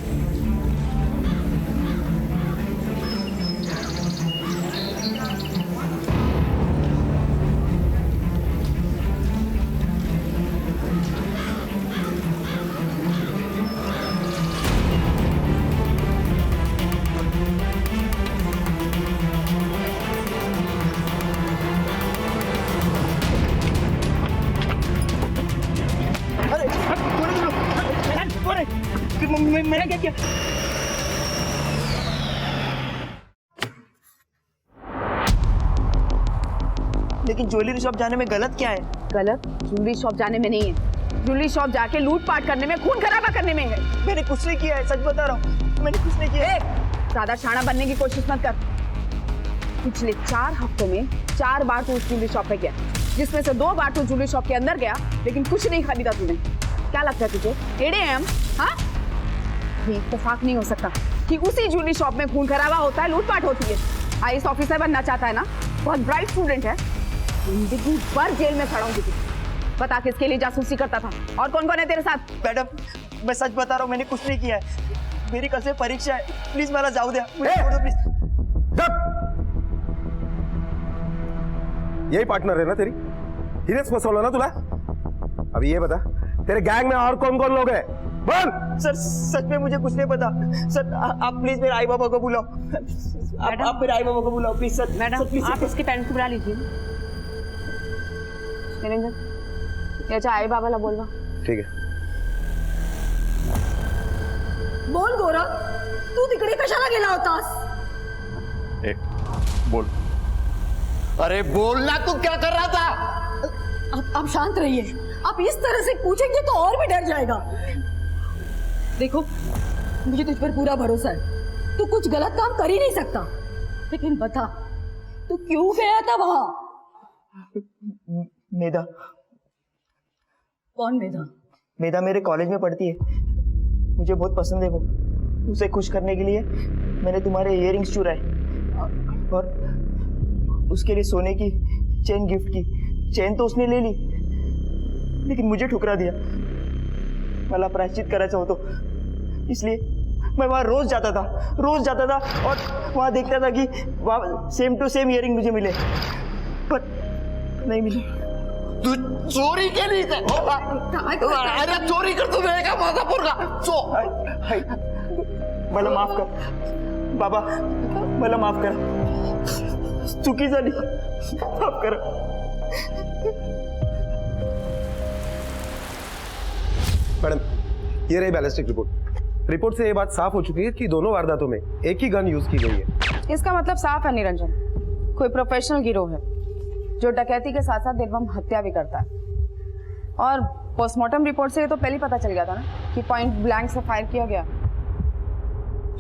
मैंने क्या किया? लेकिन ज्वेलरी शॉप जाने में गलत क्या है? गलत ज्वेलरी शॉप जाने में नहीं है, ज्वेलरी शॉप जाके लूटपाट करने में, खून खराबा करने में है। मैंने कुछ नहीं किया है, सच बता रहा हूँ, मैंने कुछ नहीं किया। ज्यादा शाना बनने की कोशिश मत कर। पिछले 4 हफ्तों में 4 बार तू उस ज्वेलरी शॉप पे गया, जिसमें से 2 बार तू ज्वेलरी शॉप के अंदर गया लेकिन कुछ नहीं खरीदा तूने। क्या लगता है तुझे, टेढ़े हैं हम? हाँ, ये इत्तेफाक नहीं हो सकता कि उसी ज्वेलरी शॉप में खून खराबा होता है, लूटपाट होती है। IAS ऑफिसर बनना चाहता है ना, बहुत ब्राइट स्टूडेंट है, जिंदगी भर जेल में खड़ा होगी। बता किसके लिए जासूसी करता था और कौन कौन है तेरे साथ? मैडम मैं सच बता रहा हूँ, मैंने कुछ नहीं किया है। मेरी कल से परीक्षा है, प्लीज मला जाऊ द्या, मुझे छोड़ दो प्लीज। यही पार्टनर है ना तेरी? हिरेस फसवला ना तुला? अभी ये बता, तेरे गैंग में और कौन कौन लोग हैं? बोल। सर सच में मुझे कुछ नहीं पता सर, आप प्लीज मेरे आई बाबा को बुलाओ। आप मेरे आई बाबा को बुलाओ प्लीज सर। मैडम आप इसके पेरेंट्स को बुला लीजिए। निरंजन याच्या आई बाबाला बोलवा। ठीक है। बोल गोरा, तू तिकडे कशाला गेला होतास? बोल। अरे बोलना, तू क्या कर रहा था? आप शांत रहिए, आप इस तरह से पूछेंगे तो और भी डर जाएगा। देखो मुझे तुझ पर पूरा भरोसा है, तू कुछ गलत काम कर ही नहीं सकता, लेकिन बता तू क्यों गया था वहां? मेधा। कौन मेधा? मेधा मेरे कॉलेज में पढ़ती है, मुझे बहुत पसंद है वो। उसे खुश करने के लिए मैंने तुम्हारे इयररिंग्स चुराए और उसके लिए सोने की चेन गिफ्ट की। चेन तो उसने ले ली लेकिन मुझे ठुकरा दिया। मला प्रायश्चित करायचं होतं, इसलिए मैं वहाँ रोज जाता था और वहाँ देखता था कि वहाँ सेम टू सेम इयरिंग मुझे मिले, पर नहीं मिले। तू चोरी केली? अरे चोरी करतो वेळ का माझा पोरगा? मला माफ कर बाबा, मला माफ कर, चुकी झाली, माफ कर। मैडम ये रही बैलिस्टिक रिपोर्ट से ये बात साफ हो चुकी है कि दोनों वारदातों में एक ही गन यूज की गई है। इसका मतलब साफ है निरंजन, कोई प्रोफेशनल गिरोह है जो डकैती के साथ साथ निर्मम हत्या भी करता है। और पोस्टमार्टम रिपोर्ट से ये तो पहले पता चल गया था ना कि पॉइंट ब्लैंक से फायर किया गया।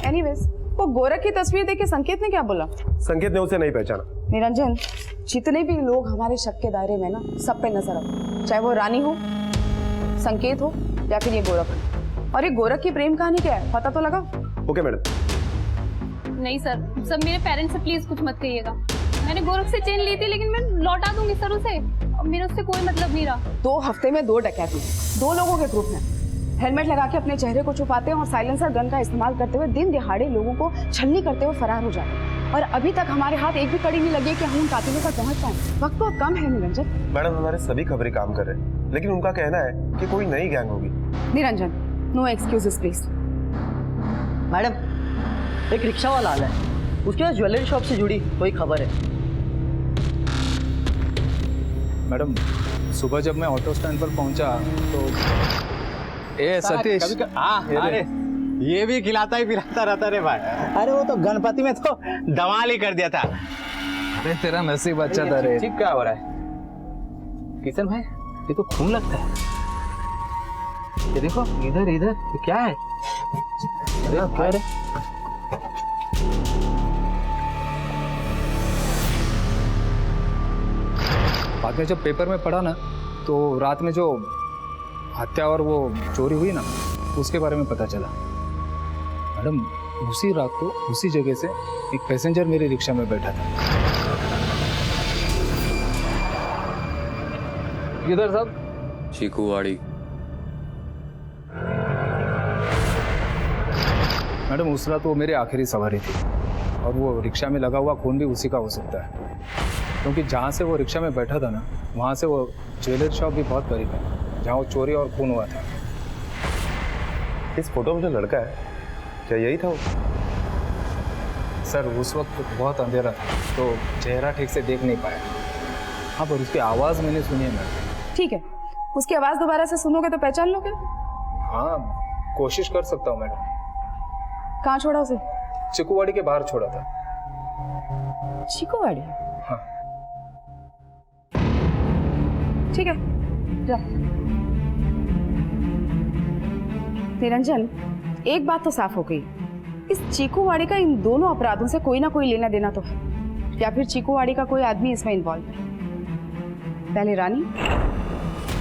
एनीवेज, वो गोरख की तस्वीर देख के संकेत ने क्या बोला? संकेत ने उसे नहीं पहचाना। निरंजन, जितने भी लोग हमारे शक के दायरे में ना, सब पे नजर रखो, चाहे वो रानी हो, संकेत हो या फिर ये गोरख। और ये गोरख की प्रेम कहानी क्या है, पता तो लगा? Okay madam. नहीं सर, सब मेरे पेरेंट्स से प्लीज कुछ मत कहिएगा। मैंने गोरख से चेन ली थी लेकिन मैं लौटा दूंगी सर उसे, मेरा उससे कोई मतलब नहीं रहा। 2 हफ्ते में 2 डकैती, 2 लोगों के ग्रुप में हेलमेट लगा के अपने चेहरे को छुपाते हैं और साइलेंसर गन का इस्तेमाल करते हुए दिन दिहाड़े लोगों को छलनी करते हुए फरार हो जाते हैं। और अभी तक हमारे हाथ एक भी कड़ी नहीं लगी कि हम उन कातिलों तक पहुंच पाए। वक्त बहुत कम है निरंजन। मैडम हमारे सभी खबरें काम कर रहे हैं, लेकिन उनका कहना है कि कोई नई गैंग होगी। Niranjan, no excuses please. Madam एक रिक्शा वाला आया है, उसके पास ज्वेलरी शॉप से जुड़ी कोई खबर है? मैडम सुबह जब मैं ऑटो स्टैंड पर पहुंचा तो सतीश, अरे ये भी खिलाता ही पिलाता रहता रे भाई। अरे वो तो गणपति में तो धमाल ही कर दिया था। अरे तेरा नसीब अच्छा था रे। ठीक क्या हो रहा है किशन भाई? ये तो खून लगता है। ये देखो इधर इधर, ये क्या है? अरे क्या रे? बाद में जब पेपर में पढ़ा ना, तो रात में जो हत्या और वो चोरी हुई ना, उसके बारे में पता चला। मैडम उसी रात को उसी जगह से एक पैसेंजर मेरी रिक्शा में बैठा था। किधर साहब? चीकूवाड़ी। मैडम उस रात वो मेरी आखिरी सवारी थी और वो रिक्शा में लगा हुआ खून भी उसी का हो सकता है, क्योंकि जहाँ से वो रिक्शा में बैठा था ना, वहाँ से वो ज्वेलरी शॉप भी बहुत करीब है जहाँ वो चोरी और खून हुआ था। इस फोटो में जो लड़का है, क्या यही था वो? सर उस वक्त बहुत अंधेरा था तो चेहरा ठीक से देख नहीं पाया। हाँ पर उसकी आवाज़ मैंने सुनी है मैडम। ठीक है, उसकी आवाज दोबारा से सुनोगे तो पहचान लोगे? हाँ कोशिश कर सकता हूँ मैडम। कहाँ छोड़ा उसे? चिकूवाड़ी के बाहर छोड़ा था। चीकूवाड़ी? हाँ। ठीक है, जा। निरंजन, एक बात तो साफ हो गई, इस चीकूवाड़ी का इन दोनों अपराधों से कोई ना कोई लेना देना तो है, या फिर चीकूवाड़ी का कोई आदमी इसमें इन्वॉल्व है। पहले रानी,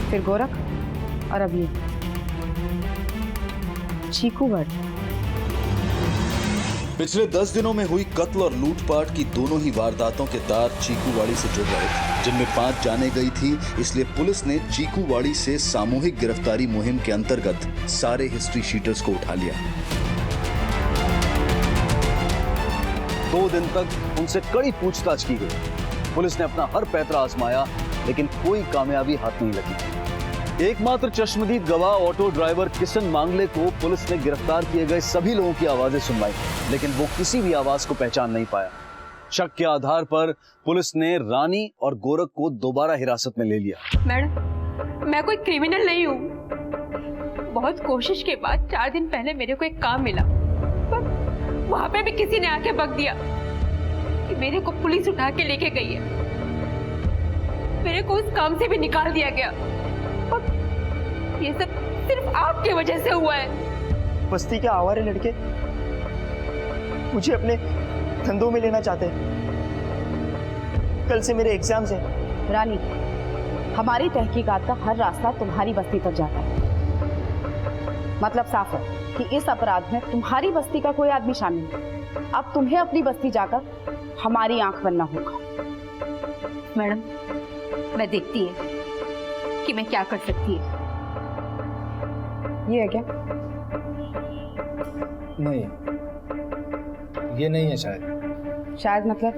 फिर गोरख और अब ये चीकूवाड़ी। पिछले 10 दिनों में हुई कत्ल और लूटपाट की दोनों ही वारदातों के तार चीकूवाड़ी से जुड़ रहे थे, जिनमें 5 जानें गई थी। इसलिए पुलिस ने चीकूवाड़ी से सामूहिक गिरफ्तारी मुहिम के अंतर्गत सारे हिस्ट्री शीटर्स को उठा लिया। 2 दिन तक उनसे कड़ी पूछताछ की गई। पुलिस ने अपना हर पैतरा आजमाया, लेकिन कोई कामयाबी हाथ नहीं लगी। एकमात्र चश्मदीद गवाह ऑटो ड्राइवर किशन मांगले को पुलिस ने गिरफ्तार किए गए सभी लोगों की आवाजें सुनवाई, लेकिन वो किसी भी आवाज को पहचान नहीं पाया। शक के आधार पर पुलिस ने रानी और गोरख को दोबारा हिरासत में ले लिया। मैडम, मैं कोई क्रिमिनल नहीं हूँ। बहुत कोशिश के बाद 4 दिन पहले मेरे को एक काम मिला, पर वहां पे भी किसी ने आके बक दिया कि मेरे को पुलिस उठा के लेके गई है। मेरे को उस काम से भी निकाल दिया गया। ये सब सिर्फ आपकी वजह से हुआ है। बस्ती के आवारे लड़के मुझे अपने धंधों में लेना चाहते हैं। कल से मेरे एग्जाम्स हैं। रानी, हमारी तहकीकात का हर रास्ता तुम्हारी बस्ती तक जाता है। मतलब साफ है कि इस अपराध में तुम्हारी बस्ती का कोई आदमी शामिल है। अब तुम्हें अपनी बस्ती जाकर हमारी आंख बनना होगा। मैडम, मैं देखती है कि मैं क्या कर सकती है। ये है क्या? नहीं, ये नहीं है शायद। शायद मतलब?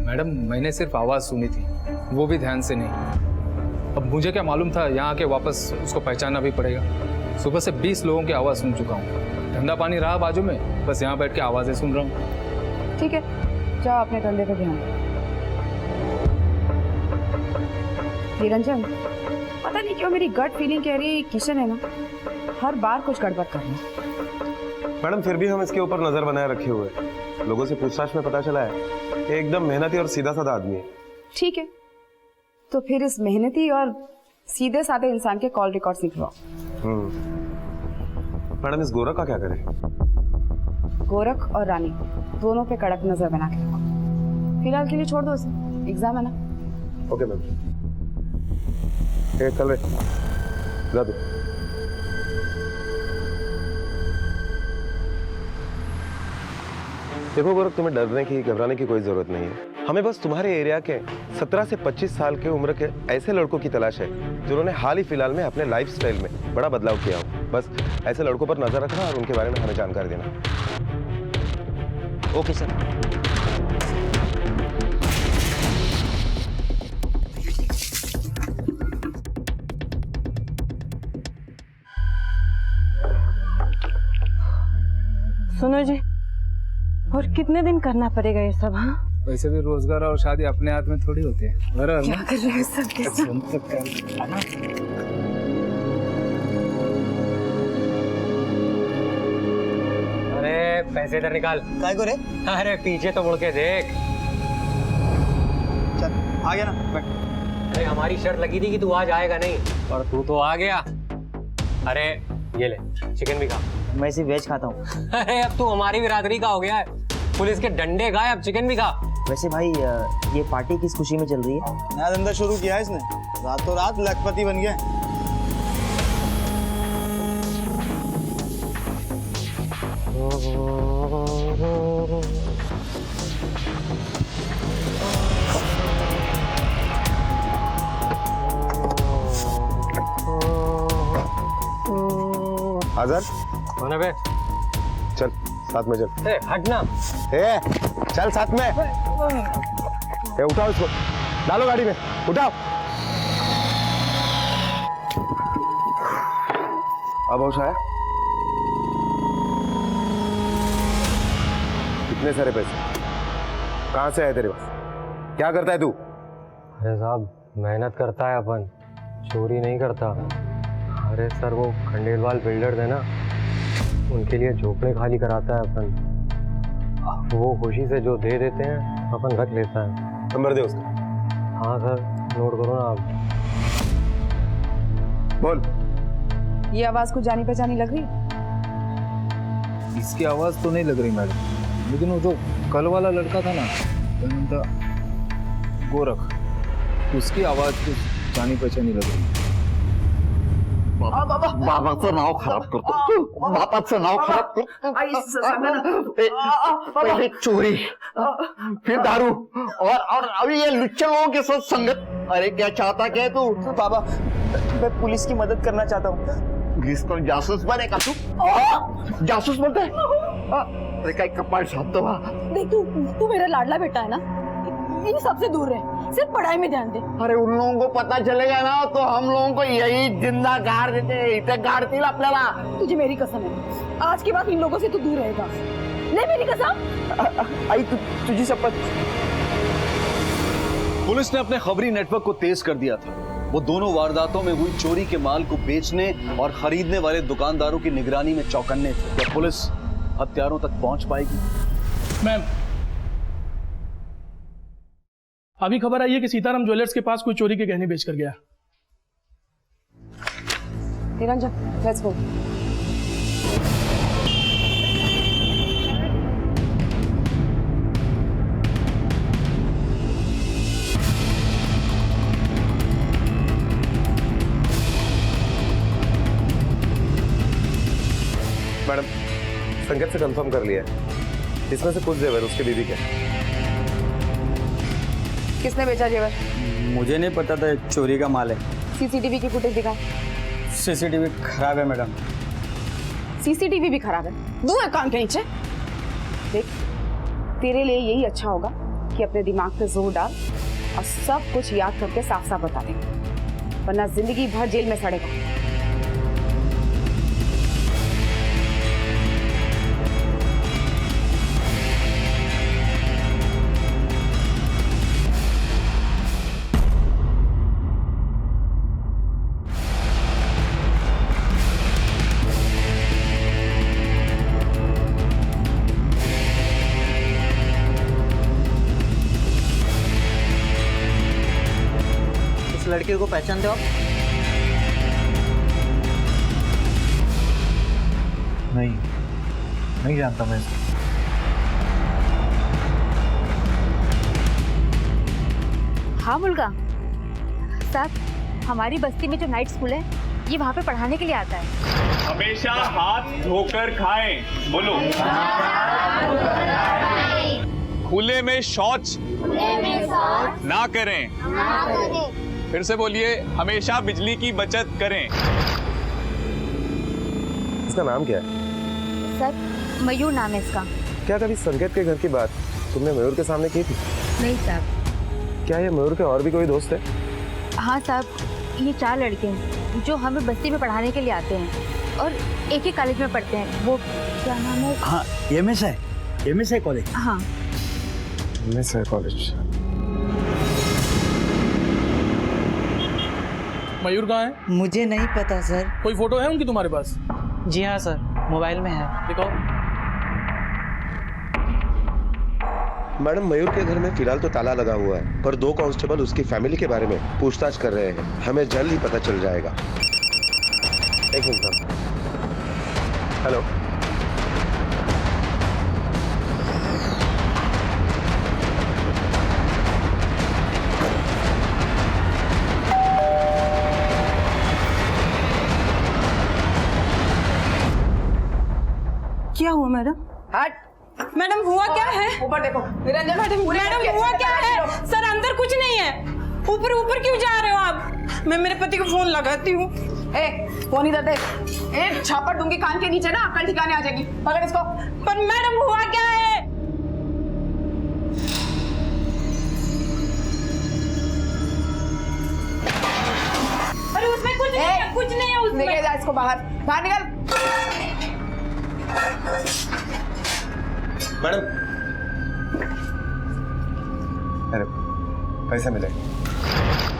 मैडम मैंने सिर्फ आवाज सुनी थी, वो भी ध्यान से नहीं। अब मुझे क्या मालूम था यहाँ के वापस उसको पहचानना भी पड़ेगा। सुबह से 20 लोगों की आवाज सुन चुका हूँ। धंधा पानी रहा बाजू में, बस यहाँ बैठ के आवाजें सुन रहा हूँ। ठीक है, जाओ अपने धंधे पे ध्यान। निरंजन, पता नहीं क्यों मेरी गट फीलिंग कह रही है किशन है ना, हर बार कुछ गड़बड़ कर रहा है। मैडम फिर भी हम इसके ऊपर नजर बनाए रखे हुए हैं। लोगों से पूछताछ में पता चला है कि एकदम मेहनती और सीधा साधा आदमी है। ठीक है, तो फिर इस मेहनती और सीधे साधे इंसान के कॉल रिकॉर्ड्स निकलवाओ। मैडम इस गोरख का क्या करें? गोरख और रानी दोनों पे कड़क नजर बना के रखो। फिलहाल के लिए छोड़ दो उसे, एग्जाम है ना। Okay ma'am. चल रहे जा दो। देखो गोरख, तुम्हें डरने की घबराने की कोई जरूरत नहीं है। हमें बस तुम्हारे एरिया के 17 से 25 साल की उम्र के ऐसे लड़कों की तलाश है जिन्होंने हाल ही फिलहाल में अपने लाइफस्टाइल में बड़ा बदलाव किया हो। बस ऐसे लड़कों पर नजर रखना और उनके बारे में हमें जानकारी देना। Okay sir. सुनो जी, और कितने दिन करना पड़ेगा ये सब? हाँ, वैसे भी रोजगार और शादी अपने हाथ में थोड़ी होते हैं। बराबर क्या कर रहे हो सब के सब? अरे पैसे इधर निकाल। काय को रे? अरे पीछे तो मुड़ के देख। आ गया ना, बैठ। अरे हमारी शर्त लगी थी कि तू आज आएगा नहीं, और तू तो आ गया। अरे ये ले, चिकन भी खा। मैं सिर्फ वेज खाता हूँ। अरे अब तू हमारी बिरादरी का हो गया है, पुलिस के डंडे खाए, अब चिकन भी खा। वैसे भाई ये पार्टी किस खुशी में चल रही है? नया धंधा शुरू किया है इसने, रातों रात लखपति बन गया। आजाद कौन है बे? चल साथ में चल। ए, हटना। ए, चल साथ में। ए, उठाओ इसको, डालो गाड़ी में, उठाओ। अब होश आया? कितने सारे पैसे कहाँ से आए तेरे पास? क्या करता है तू? अरे साहब, मेहनत करता है अपन, चोरी नहीं करता। अरे सर, वो खंडेलवाल बिल्डर थे ना, उनके लिए झोपड़े खाली कराता है अपन। वो खुशी से जो दे देते हैं अपन रख लेता है। नंबर दे उसका। हाँ सर, नोट करो ना आप। बोल। ये आवाज कुछ जानी पहचानी लग रही? इसकी आवाज तो नहीं लग रही मैडम, लेकिन वो जो कल वाला लड़का था ना, क्या नाम था, गोरख, उसकी आवाज कुछ जानी पहचानी लग रही। बाबाचं नाव खराब करतो, बापाचं नाव खराब करतो। पहले चोरी, फिर दारू, और अभी ये लुच्चे लोगों के साथ संगत। अरे क्या चाहता क्या है तू? बाबा, मैं पुलिस की मदद करना चाहता हूँ। पुलिस को जासूस बनेगा तू? जासूस बनता है? अरे काय कपाळ छापतो बा। देख, तू मेरा लाडला बेटा है ना, इन सबसे दूर रहे, सिर्फ पढ़ाई में ध्यान दे। अरे उन लोगों को पता चलेगा ना तो हम लोगों को यही जिंदा गाड़ देते, इथे गाड़तील आपल्याला। तुझे मेरी कसम है, आज के बाद इन लोगों से तू दूर रहेगा। ले मेरी कसम। आई तुझी शपथ। पुलिस ने अपने खबरी नेटवर्क को तेज कर दिया था। वो दोनों वारदातों में हुई चोरी के माल को बेचने और खरीदने वाले दुकानदारों की निगरानी में चौकन्ने थे। क्या पुलिस हत्यारों तक पहुंच पाएगी? मैम, अभी खबर आई है कि सीताराम ज्वेलर्स के पास कोई चोरी के गहने बेच कर गया। Niranjan, let's go. मैडम, संकेत से कंफर्म कर लिया है। इसमें से कुछ जेवर उसके बीवी के। किसने बेचा जेवर? मुझे नहीं पता था चोरी का माल है। सीसीटीवी की फुटेज दिखाओ। सीसीटीवी खराब है मैडम। सीसीटीवी भी खराब है? दो है कान के नीचे। देख, तेरे लिए यही अच्छा होगा कि अपने दिमाग पे जोर डाल और सब कुछ याद करके साफ साफ बता दे, वरना जिंदगी भर जेल में सड़ेगा। लड़के को पहचानते हो आप? नहीं जानता मैं इसको। हाँ मुल्का साहब, हमारी बस्ती में जो नाइट स्कूल है, ये वहाँ पे पढ़ाने के लिए आता है। हमेशा हाथ धोकर खाएं। बोलो। खुले में शौच ना करें। फिर से बोलिए, हमेशा बिजली की बचत करें। इसका नाम क्या है? सर, मयूर नाम है इसका। क्या कभी संकेत के घर की बात तुमने मयूर के सामने की थी? नहीं साहब। क्या ये मयूर के और भी कोई दोस्त है? हाँ साहब, ये 4 लड़के हैं जो हमें बस्ती में पढ़ाने के लिए आते हैं और एक ही कॉलेज में पढ़ते हैं। वो क्या नाम है? हाँ, एमएस है कॉलेज। हाँ, एमएस है कॉलेज। मयूर कहाँ है? मुझे नहीं पता सर। कोई फोटो है उनकी तुम्हारे पास? जी हाँ सर, मोबाइल में है। दिखाओ। मैडम मयूर के घर में फिलहाल तो ताला लगा हुआ है, पर 2 कांस्टेबल उसकी फैमिली के बारे में पूछताछ कर रहे हैं। हमें जल्द ही पता चल जाएगा। एक मिनट। हेलो, क्या हुआ मैडम? हट मैडम हुआ क्या है? ऊपर देखो निरंजन। मैडम हुआ क्या है? सर अंदर कुछ नहीं है। ऊपर ऊपर क्यों जा रहे हो आप? मैं मेरे पति को फोन लगाती हूँ। ए फोन इधर दे। एक छापड़ दूंगी कान के नीचे ना, अकल ठिकाने आ जाएगी। पकड़ इसको। पर मैडम हुआ क्या है? अरे उसमें कुछ नहीं है, कुछ नहीं है उसमें। लेके जा इसको बाहर, बाहर निकल। मैडम, अरे पैसे मिले।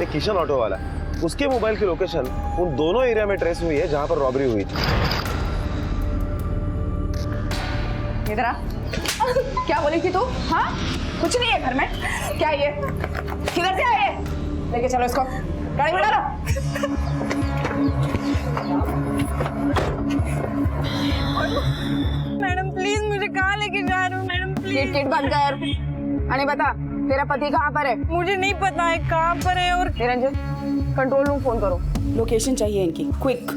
एक किशन ऑटो वाला, उसके मोबाइल की लोकेशन उन दोनों एरिया में ट्रेस हुई है जहां पर रॉबरी हुई थी। इधर आ। क्या बोली थी तू? हाँ, कुछ नहीं है घर में। क्या ये किधर से आए? लेके चलो इसको, गाड़ी में डालो। मैडम प्लीज मुझे कहाँ लेके जा रहे हो? Madam please. किट बंद कर। अने बता, तेरा पति कहाँ पर है? मुझे नहीं पता है कहाँ पर है। और निरंजन, कंट्रोल रूम फोन करो, लोकेशन चाहिए इनकी, क्विक।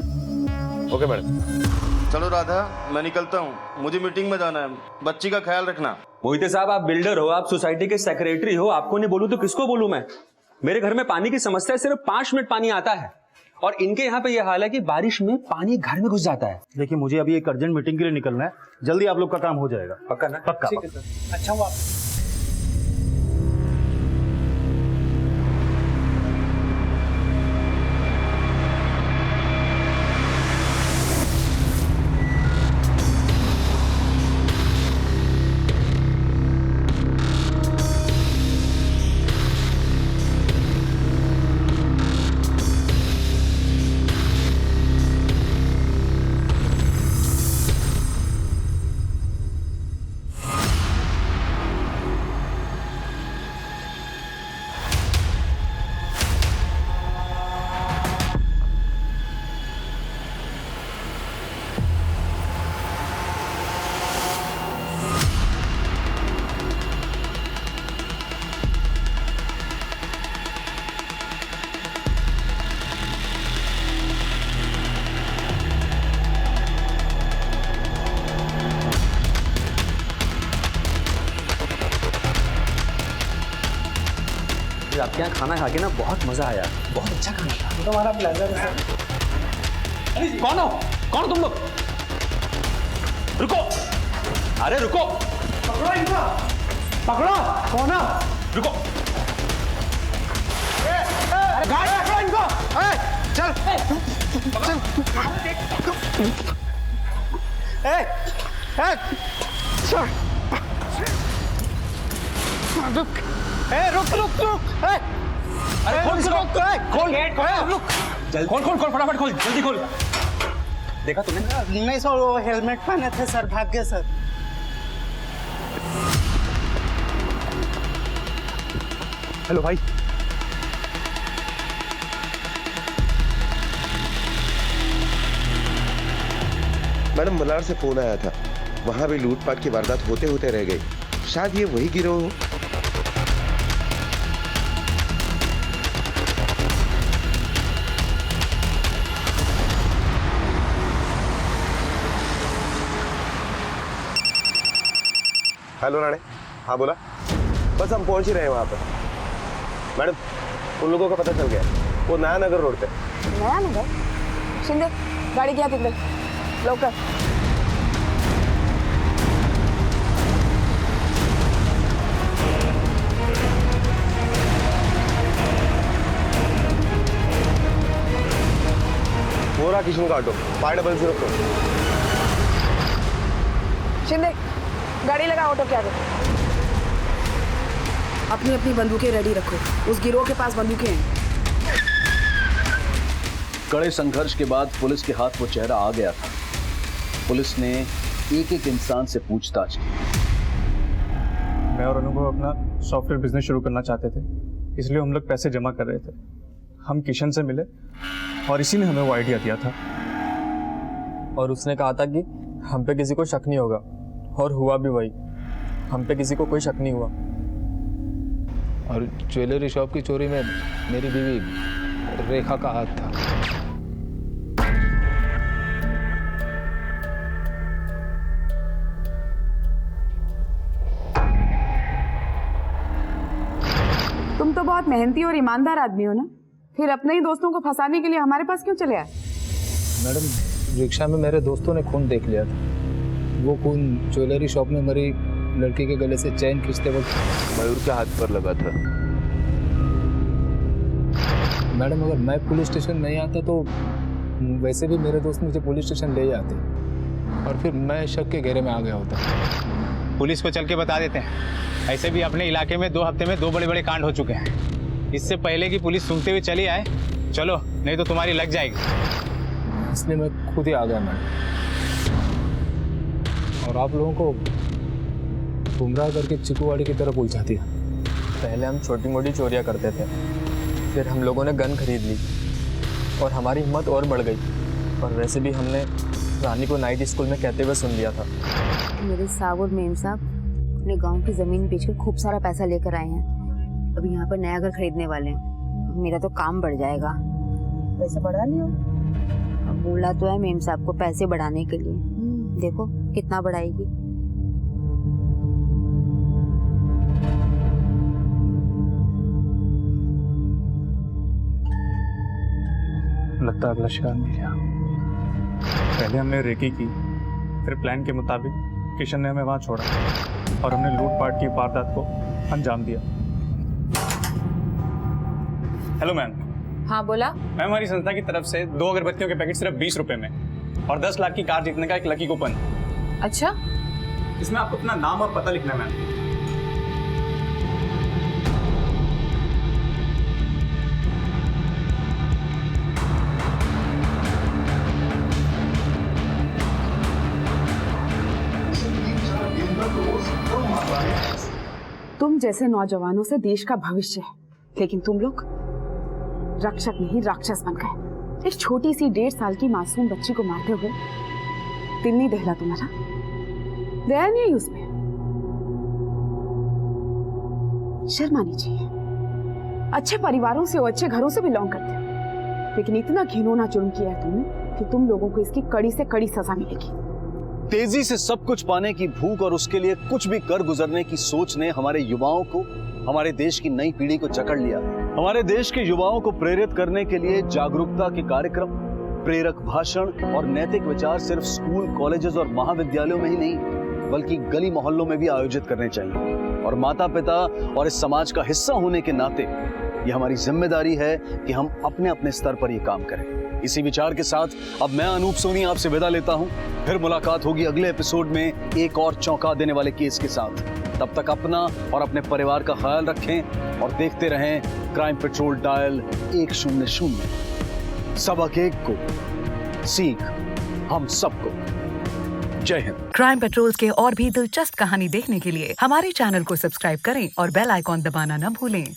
Okay madam. चलो राधा, मैं निकलता हूँ, मुझे मीटिंग में जाना है। बच्ची का ख्याल रखना। मोहिते साहब, आप बिल्डर हो, आप सोसाइटी के सेक्रेटरी हो, आपको नहीं बोलूं तो किसको बोलूं मैं? मेरे घर में पानी की समस्या है, सिर्फ 5 मिनट पानी आता है और इनके यहाँ पे यह हाल है कि बारिश में पानी घर में घुस जाता है। देखिए, मुझे अभी एक अर्जेंट मीटिंग के लिए निकलना है, जल्दी आप लोग का काम हो जाएगा। पक्का ना? पक्का। ठीक है सर। अच्छा हुआ। आपके यहाँ खाना खा के ना बहुत मजा आया, बहुत अच्छा खाना था। तो हमारा प्लेजर है सर। कौन हो? कौन हो तुम लोग? रुको, अरे रुको, पकड़ो इनको, पकड़ो। कौन है? रुको। गाड़ी पकड़ो इनको। चल रुक रुक रुक। अरे खोल इसको, खोल रुक, जल्दी खोल खोल खोल, फटाफट खोल, जल्दी खोल। देखा तुमने? नहीं सर, वो हेलमेट पहने थे सर, भाग गए सर। हेलो भाई। मैडम, मलार से फोन आया था, वहां भी लूटपाट की वारदात होते होते रह गई। शायद ये वही गिरोह हो। हेलो राणे। हाँ बोला। बस हम पहुंच ही रहे हैं वहां पर। मैडम, उन लोगों का पता चल गया, वो नया नगर रोड पे। नया नगर? शिंदे, गाड़ी क्या तिकडे लवकर। वो रहा किशन का ऑटो, 500। शिंदे, गाड़ी लगा ऑटो के आगे। अपनी अपनी बंदूकें रेडी रखो, उस गिरोह के पास बंदूकें हैं। कड़े संघर्ष के बाद पुलिस के हाथ वो चेहरा आ गया था। पुलिस ने एक एक इंसान से पूछताछ की। मैं और अनुभव अपना सॉफ्टवेयर बिजनेस शुरू करना चाहते थे, इसलिए हम लोग पैसे जमा कर रहे थे। हम किशन से मिले और इसी ने हमें वो आइडिया दिया था। और उसने कहा था कि हम पे किसी को शक नहीं होगा, और हुआ भी वही। हम पे किसी को कोई शक नहीं हुआ। और ज्वेलरी शॉप की चोरी में मेरी बीवी रेखा का हाथ था। तुम तो बहुत मेहनती और ईमानदार आदमी हो ना, फिर अपने ही दोस्तों को फंसाने के लिए हमारे पास क्यों चले आए? मैडम, रिक्शा में मेरे दोस्तों ने खून देख लिया था। वो खून ज्वेलरी शॉप में मरी लड़की के गले से चैन खींचते वक्त मयूर के हाथ पर लगा था। मैडम, अगर मैं पुलिस स्टेशन नहीं आता तो वैसे भी मेरे दोस्त मुझे पुलिस स्टेशन ले जाते और फिर मैं शक के घेरे में आ गया होता। पुलिस को चल के बता देते हैं। ऐसे भी अपने इलाके में 2 हफ्ते में 2 बड़े बड़े कांड हो चुके हैं। इससे पहले कि पुलिस सुनते हुए चली आए, चलो नहीं तो तुम्हारी लग जाएगी। इसलिए मैं खुद ही आ गया मैडम, और आप लोगों को गुमराह करके चिकूवाड़ी की तरफ उलझा दिया। पहले हम छोटी मोटी चोरियां करते थे, फिर हम लोगों ने गन खरीद ली और हमारी हिम्मत और बढ़ गई। और वैसे भी हमने रानी को नाइट स्कूल में कहते हुए सुन लिया था। मेरे साहब और मेम साहब अपने गांव की जमीन बेचकर खूब सारा पैसा लेकर आए हैं। अभी यहाँ पर नया घर खरीदने वाले हैं। मेरा तो काम बढ़ जाएगा। पैसा बढ़ा लियो। अब बोला तो है मेम साहब को पैसे बढ़ाने के लिए, देखो कितना बढ़ाएगी। लगता है अगला शिकार मिल गया। पहले हमने रेकी की, फिर प्लान के मुताबिक किशन ने हमें वहां छोड़ा और हमने लूटपाट की वारदात को अंजाम दिया। Hello ma'am. हाँ बोला। मैम, हमारी संस्था की तरफ से 2 अगरबत्तियों के पैकेट सिर्फ 20 रुपए में और 10 लाख की कार जीतने का एक लकी कूपन। अच्छा, इसमें आपको अपना नाम और पता लिखना है मैम। तुम जैसे नौजवानों से देश का भविष्य है, लेकिन तुम लोग रक्षक नहीं राक्षस बन गए। एक छोटी सी 1.5 साल की मासूम बच्ची को मारते हुए दिल नहीं दहला तुम्हारा? दया नहीं है उसमें? शर्म आनी चाहिए। अच्छे परिवारों से और अच्छे घरों से बिलोंग करते हो, लेकिन इतना घिनौना जुर्म किया है तुमने कि तुम लोगों को इसकी कड़ी से कड़ी सजा मिलेगी। तेजी से सब कुछ पाने की भूख और उसके लिए कुछ भी कर गुजरने की सोच ने हमारे युवाओं को, हमारे देश की नई पीढ़ी को जकड़ लिया। हमारे देश के युवाओं को प्रेरित करने के लिए जागरूकता के कार्यक्रम, प्रेरक भाषण और नैतिक विचार सिर्फ स्कूल, कॉलेजेस और महाविद्यालयों में ही नहीं, बल्कि गली मोहल्लों में भी आयोजित करने चाहिए। और माता पिता और इस समाज का हिस्सा होने के नाते ये हमारी जिम्मेदारी है कि हम अपने अपने स्तर पर ये काम करें। इसी विचार के साथ अब मैं अनूप सोनी आपसे विदा लेता हूं। फिर मुलाकात होगी अगले एपिसोड में एक और चौंका देने वाले केस के साथ। तब तक अपना और अपने परिवार का ख्याल रखें और देखते रहें क्राइम पेट्रोल डायल 100। सबक एक को, सीख हम सबको। जय हिंद। क्राइम पेट्रोल के और भी दिलचस्प कहानी देखने के लिए हमारे चैनल को सब्सक्राइब करें और बेल आइकॉन दबाना न भूलें।